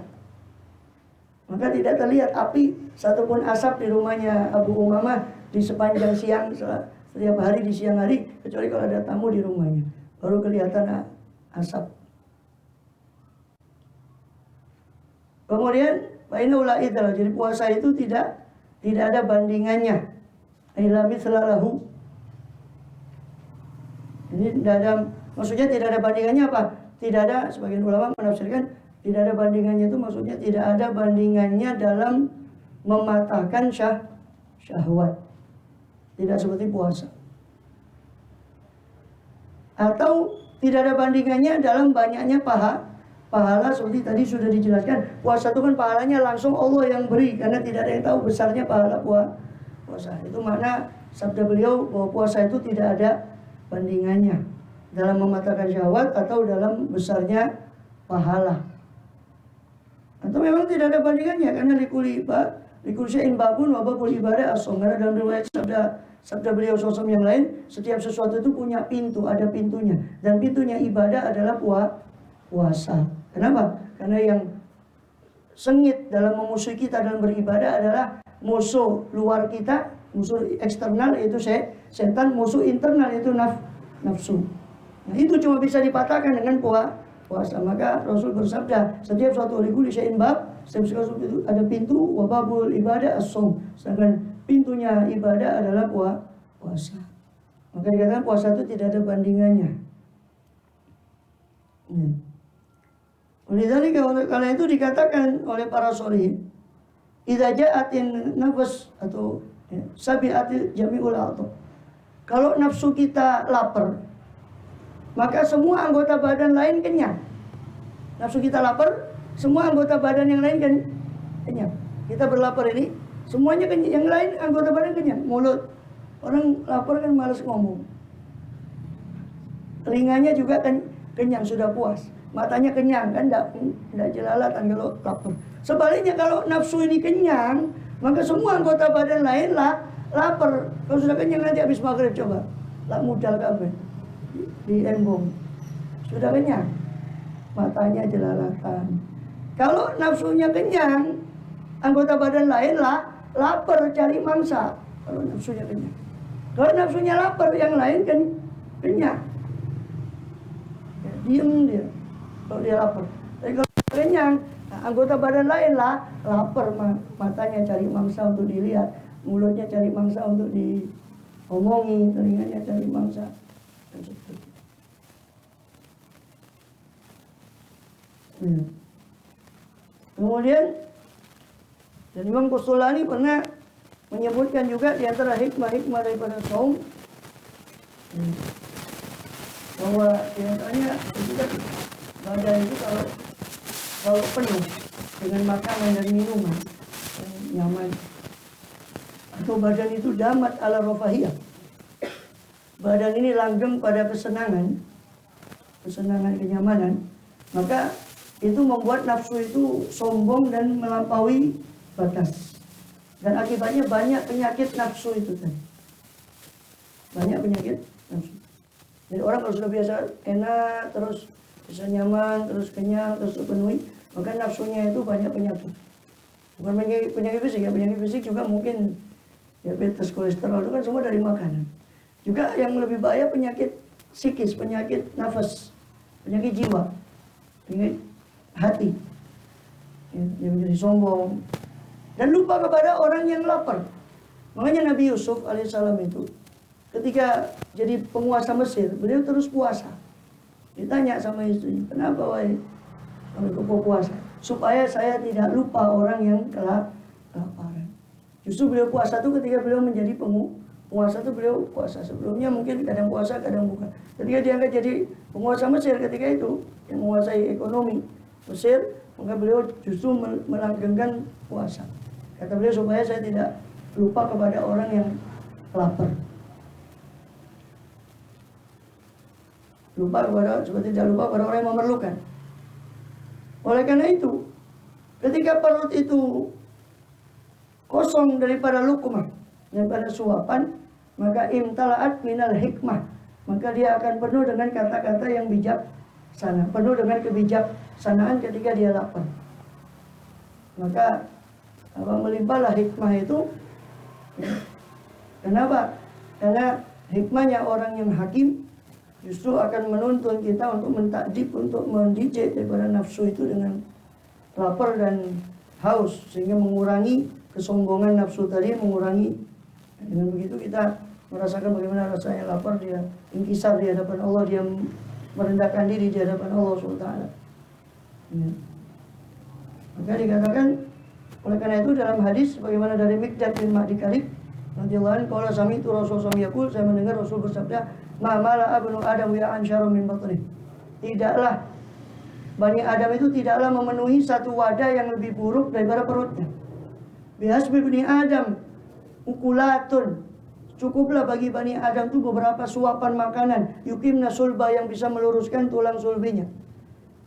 Maka tidak terlihat api satupun asap di rumahnya Abu Umamah di sepanjang siang, setiap hari di siang hari, kecuali kalau ada tamu di rumahnya, baru kelihatan asap. Kemudian bainul idlah, jadi puasa itu tidak ada bandingannya. Ila mithlahu. Jadi tidak ada, maksudnya tidak ada bandingannya apa? Tidak ada, sebagian ulama menafsirkan tidak ada bandingannya itu maksudnya tidak ada bandingannya dalam mematahkan syahwat. Tidak seperti puasa. Atau tidak ada bandingannya dalam banyaknya pahala, seperti tadi sudah dijelaskan. Puasa itu kan pahalanya langsung Allah yang beri, karena tidak ada yang tahu besarnya pahala puasa. Itu makna sabda beliau bahwa puasa itu tidak ada bandingannya dalam mematahkan syahwat atau dalam besarnya pahala. Atau memang tidak ada bandingannya, karena likul syai'in babun wa babul ibadah as-shaum. Karena dalam riwayat sabda beliau SAW yang lain, setiap sesuatu itu punya pintu, ada pintunya, dan pintunya ibadah adalah puasa. Kenapa? Karena yang sengit dalam memusuhi kita dalam beribadah adalah musuh luar kita, musuh eksternal yaitu setan, musuh internal yaitu nafsu. Nah, itu cuma bisa dipatahkan dengan puasa. Maka Rasul bersabda, setiap suatu likuli syai'in bab, setiap suatu itu ada pintu, wa babul ibadah as-shaum. Sedangkan pintunya ibadah adalah puasa. Maka dikatakan puasa itu tidak ada bandingannya. Karena itu dikatakan oleh para sholihin, idza ja'atin nafas atau sabi'atil jami'ul a'dha. Kalau nafsu kita lapar, maka semua anggota badan lain kenyang. Nafsu kita lapar, semua anggota badan yang lain kan kenyang. Kita berlapar ini, semuanya kenyang, yang lain anggota badan kenyang. Mulut, orang lapar kan malas ngomong. Telinganya juga kan kenyang, sudah puas. Matanya kenyang, kan enggak jelalatan kalau lapar. Sebaliknya kalau nafsu ini kenyang, maka semua anggota badan lain lapar. Kalau sudah kenyang nanti habis maghrib coba lah mudal kabeh di embong. Sudah kenyang, matanya jelalatan. Kalau nafsunya kenyang, anggota badan lain lapar cari mangsa. Kalau nafsunya kenyang. Kalau nafsunya lapar, yang lain kan kenyang. Ya, diem dia. Kalau dia lapar. Tapi kalau kenyang, nah, anggota badan lain lapar, matanya cari mangsa untuk dilihat, mulutnya cari mangsa untuk diomongi, telinganya cari mangsa. Dan seterusnya. Ya. Kemudian dan Imam Qustulani pernah menyebutkan juga di antara hikmah-hikmah daripada saum bahwa di antaranya badan itu kalau penuh dengan makanan dan minuman yang nyaman, atau badan itu damat ala rafahiyah, badan ini langgeng pada kesenangan kenyamanan, maka itu membuat nafsu itu sombong dan melampaui batas, dan akibatnya banyak penyakit nafsu itu tadi. Banyak penyakit nafsu. Jadi orang kalau sudah biasa enak, terus bisa nyaman, terus kenyang, terus terpenuhi, maka nafsunya itu banyak penyakit. Bukan penyakit fisik ya, penyakit fisik juga mungkin diabetes, kolesterol, itu kan semua dari makanan. Juga yang lebih bahaya penyakit psikis, penyakit nafas, penyakit jiwa, penyakit hati. Dia menjadi sombong dan lupa kepada orang yang lapar. Makanya Nabi Yusuf alaihissalam itu ketika jadi penguasa Mesir, beliau terus puasa. Ditanya sama istrinya, kenapa wahai kau puasa? Supaya saya tidak lupa orang yang kelaparan. Justru beliau puasa itu ketika beliau menjadi penguasa itu beliau puasa. Sebelumnya mungkin kadang puasa, kadang bukan. Ketika diangkat jadi penguasa Mesir ketika itu, yang menguasai ekonomi Mesir, maka beliau justru melanggengkan puasa. Kata beliau, supaya saya tidak lupa kepada orang yang lapar. Seperti tidak lupa pada orang yang memerlukan. Oleh karena itu, ketika perut itu kosong daripada luqmah, daripada suapan, maka imtala'at minal hikmah, maka dia akan penuh dengan kata-kata yang bijaksana, penuh dengan kebijaksanaan ketika dia lapar. Maka melimpahlah hikmah itu. Kenapa? Karena hikmahnya orang yang hakim justru akan menuntun kita untuk mentakdib, untuk mendidik daripada nafsu itu dengan lapar dan haus, sehingga mengurangi kesombongan nafsu tadi, mengurangi. Dengan begitu kita merasakan bagaimana rasanya lapar, dia inkisar di hadapan Allah, dia merendahkan diri di hadapan Allah SWT. Ya. Maka dikatakan, oleh karena itu dalam hadis bagaimana dari Miqdad bin Ma'di Karib radhiyallahu anhu, qala sami'tu Rasulullah yaqul, saya mendengar Rasul bersabda, ma mala'a ibnu Adam ya'an syarrun min batnih. Tidaklah Bani Adam itu tidaklah memenuhi satu wadah yang lebih buruk daripada perutnya. Bihasbi Bani Adam ukulatun, cukuplah bagi Bani Adam itu beberapa suapan makanan, yukimna sulba, yang bisa meluruskan tulang sulbinya.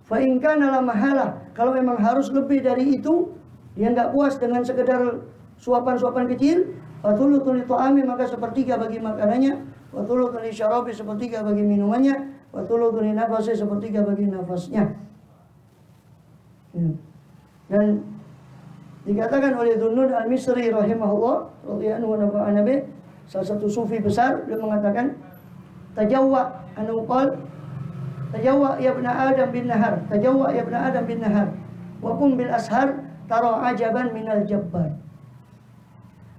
Fa in kana la mahala, kalau memang harus lebih dari itu, dia tidak puas dengan sekedar suapan-suapan kecil, fatulutun li ta'ami, maka sepertiga bagi makanannya, watulutun li syarabi, sepertiga bagi minumannya, watulutun li nafasi, sepertiga bagi nafasnya. Ya. Dan dikatakan oleh Dhunnun al-Misri rahimahullah radhiyallahu anhu wa nabi, salah satu sufi besar, dia mengatakan tajawwa anu qal tajawwa ya ibn Adam bin nahar, tajawwa ya ibn Adam bin nahar wa kum bil ashar tara ajaban minal jabbar.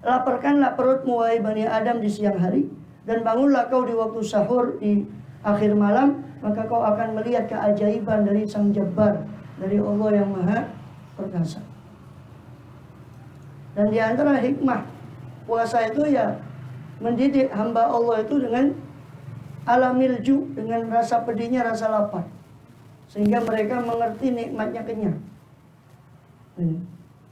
Laparkanlah perutmu wahai Bani Adam di siang hari, dan bangunlah kau di waktu sahur di akhir malam, maka kau akan melihat keajaiban dari Sang Jabbar, dari Allah yang Maha Perkasa. Dan di antara hikmah puasa itu ya mendidik hamba Allah itu dengan alamilju, dengan rasa pedihnya rasa lapar, sehingga mereka mengerti nikmatnya kenyang.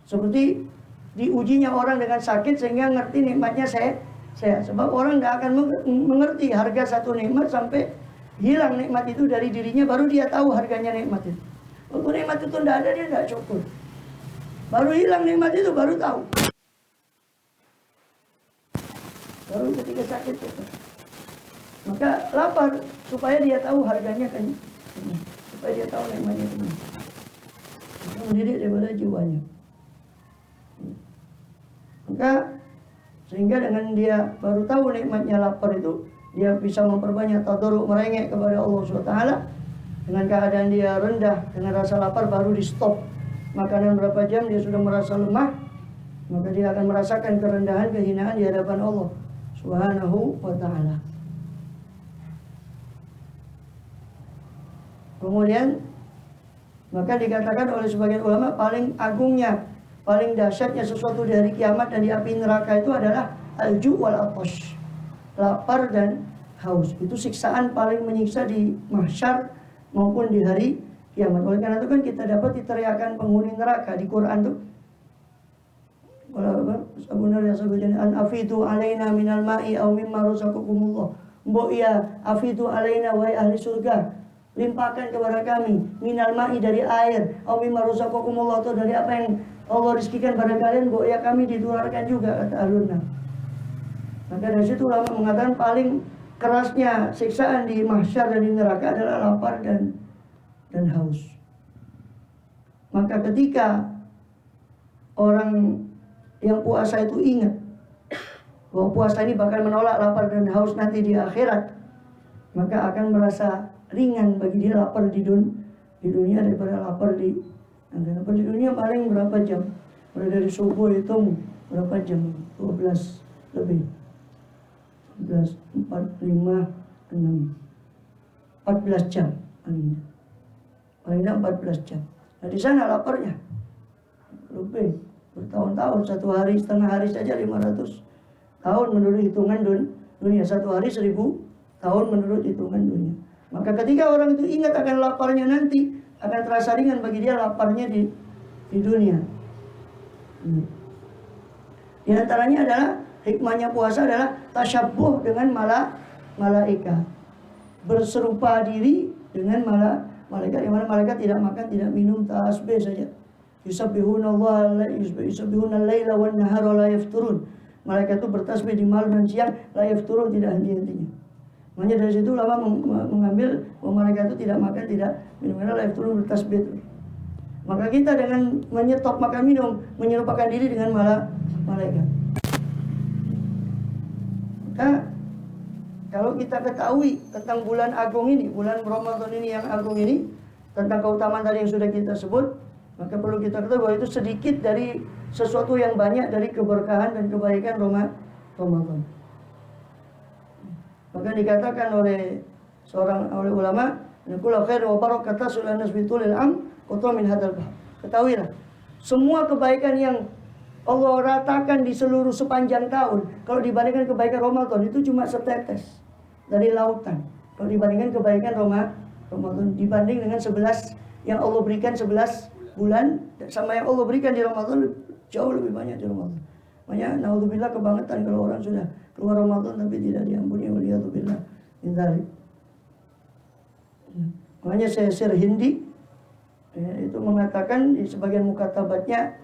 Seperti diujinya orang dengan sakit sehingga ngerti nikmatnya sehat. Sebab orang tidak akan mengerti harga satu nikmat sampai hilang nikmat itu dari dirinya, baru dia tahu harganya nikmat itu. Waktu nikmat itu tidak ada, dia tidak syukur. Baru hilang nikmat itu, baru tahu. Baru ketika sakit itu. Maka lapar supaya dia tahu harganya kan, supaya dia tahu nikmatnya itu. Maka mendidik daripada jiwanya. Maka sehingga dengan dia baru tahu nikmatnya lapar itu, dia bisa memperbanyak tadarruk, merengek kepada Allah SWT. Dengan keadaan dia rendah, dengan rasa lapar baru di stop makanan berapa jam, dia sudah merasa lemah, maka dia akan merasakan kerendahan, kehinaan di hadapan Allah Subhanahu wa ta'ala. Kemudian maka dikatakan oleh sebagian ulama, paling agungnya, paling dahsyatnya sesuatu di hari kiamat dan di api neraka itu adalah al-ju' wal atash, lapar dan haus. Itu siksaan paling menyiksa di mahsyar maupun di hari kiamat. Oleh karena itu kan kita dapat diteriakan penghuni neraka di Quran tuh. Sebenarnya sebutnya an afidu alaina minal ma'i aw mimma razaqakumullah. Mbok ya afidu alaina wahai ahli surga, limpahkan kepada kami minal ma'i dari air, aw mimma razaqakumullah, atau dari apa yang Allah rizkikan pada kalian, mbok ya kami ditularkan juga, kata ahluna. Maka dari situ ulama mengatakan paling kerasnya siksaan di mahsyar dan di neraka adalah lapar dan haus. Maka ketika orang yang puasa itu ingat bahwa puasa ini bakal menolak lapar dan haus nanti di akhirat, maka akan merasa ringan bagi dia lapar di dunia daripada lapar di akhirat. Lapar di dunia paling berapa jam? Mulai dari subuh itu berapa jam? 12 lebih. 11, 4, 5, 6 14 jam paling tidak 14 jam. Nah di sana laparnya lebih bertahun-tahun, satu hari, setengah hari saja 500 tahun menurut hitungan dunia. Satu hari 1000 tahun menurut hitungan dunia. Maka ketika orang itu ingat akan laparnya nanti, akan terasa ringan bagi dia laparnya di dunia. Di antaranya adalah hikmahnya puasa adalah tasyabbuh dengan malaikat, berserupa diri dengan malaikat, yang mana malaikat tidak makan, tidak minum, tasbih saja. Yusabbihuna al-laila wan nahara la yafturun. Malaikat itu bertasbih di malam dan siang, la yafturun, tidak henti-hentinya. Makanya dari situ ulama mengambil bahwa malaikat itu tidak makan, tidak minum, karena la yafturun, bertasbih itu. Maka kita dengan menyetop makan minum menyerupakan diri dengan malaikat. Maka kalau kita ketahui tentang bulan agung ini, bulan Ramadan ini yang agung ini, tentang keutamaan tadi yang sudah kita sebut, maka perlu kita ketahui bahwa itu sedikit dari sesuatu yang banyak dari keberkahan dan kebaikan Ramadan. Maka dikatakan oleh ulama, "Kullu khair wa barakatuh sulanas bitulil am wa min hadzal bahr." Ketahuilah, semua kebaikan yang Allah ratakan di seluruh sepanjang tahun, kalau dibandingkan kebaikan Ramadan itu cuma setetes dari lautan. Kalau dibandingkan kebaikan Ramadan dibanding dengan 11 yang Allah berikan 11 bulan, sama yang Allah berikan di Ramadan jauh lebih banyak di Ramadan. Makanya naudzubillah kebangetan kalau orang sudah keluar Ramadan tapi tidak diampuni, waliyadzubillah min dzalik. Makanya Syair Hindi itu mengatakan di sebagian mukatabatnya,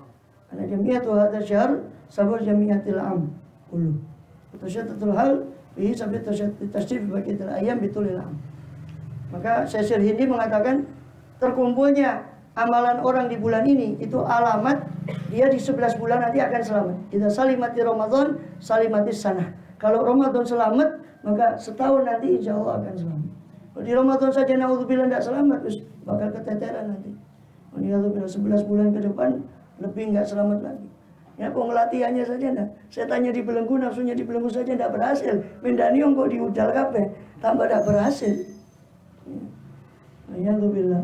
ana jami'atu hadza syahr sabur jami'atil am kullu. Tasyattatul hal bi sabit tasydif baqiyatil ayam bitulil am. Maka Syair Hindi mengatakan terkumpulnya amalan orang di bulan ini itu alamat dia di 11 bulan nanti akan selamat. Idza salimati Ramadan, salimati sanah. Kalau Ramadan selamat, maka setahun nanti insya Allah akan selamat. Kalau di Ramadan saja naudzubillah tidak selamat, terus bakal keteteran nanti. Naudzubillah 11 bulan ke depan lebih nggak selamat lagi. Ya, pengelatihannya saja enggak. Saya tanya di belenggu, nafsunya di belenggu saja enggak berhasil. Mendaniung kok diudal kabeh, tambah enggak berhasil. Alhamdulillah.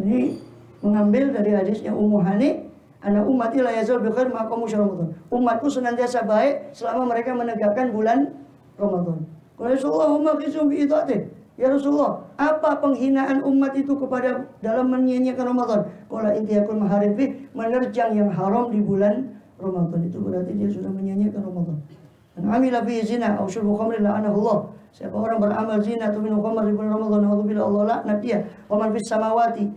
Ini mengambil dari hadisnya Ummu Hani, "Ana ummati la yazal bi khair ma qamu syahr Ramadan." Umatku senantiasa baik selama mereka menegakkan bulan Ramadan. Qala Rasulullah khizum bi idati. Ya Rasulullah, apa penghinaan umat itu kepada dalam menyanyiakan Ramadan? Qala intiyakul maharifi, menerjang yang haram di bulan Ramadan. Itu berarti dia sudah menyanyiakan Ramadan. Dan amila fi zina aw syurbu khamrin la'anahullah. Siapa orang beramal zina atau minum khamr di bulan Ramadan, naudzubillah, Allah laknat dia. Wa man fis samawati,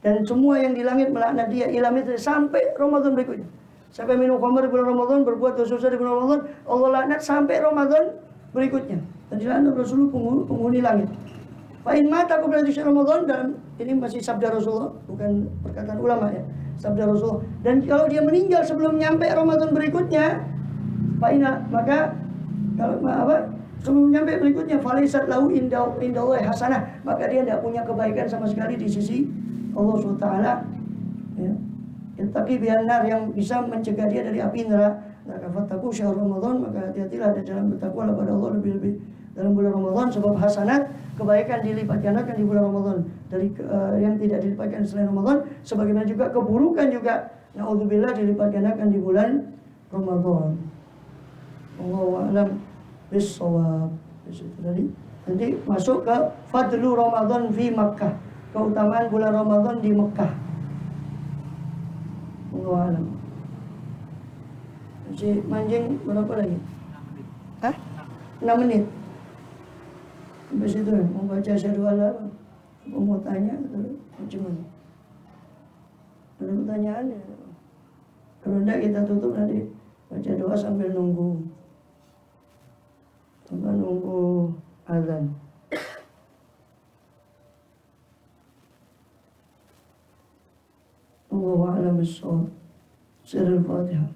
dan semua yang di langit melaknat dia ila mithli, sampai Ramadan berikutnya. Siapa minum khamr di bulan Ramadan, berbuat dosa di bulan Ramadan, Allah laknat sampai Ramadan berikutnya. Dan dilaknat Rasulullah penghuni langit. Fa'in mata qabla syahr Ramadan, dalam ini masih sabda Rasulullah, bukan perkataan ulama ya, sabda Rasulullah. Dan kalau dia meninggal sebelum nyampe Ramadan berikutnya, fa'ina, maka kalau sebelum nyampe berikutnya, falaisat lahu indallahi hasanah, maka dia tidak punya kebaikan sama sekali di sisi Allah SWT. Ya. Tapi biar yang bisa mencegah dia dari api neraka. Fattaku syahr Ramadan, maka hati-hatilah dalam bertakwa kepada Allah lebih-lebih dalam bulan Ramadan, sebab hasanat, kebaikan dilipat gandakan di bulan Ramadan dari yang tidak dilipatkan selain Ramadan. Sebagaimana juga keburukan juga, naudzubillah, dilipat gandakan di bulan Ramadan. Allahu a'lam bis-shawab. Tadi nanti masuk ke fadlu Ramadan fi Makkah, keutamaan bulan Ramadan di Mekah. Allahu a'lam. Masih mancing berapa lagi? 6 menit. Habis itu mau baca syahadu Allah, mau tanya macam mana? Ada pertanyaannya? Kalau tidak kita tutup nanti baca doa sambil nunggu azan. Allahu a'lam bis-shawab. Sirrul Fatihah.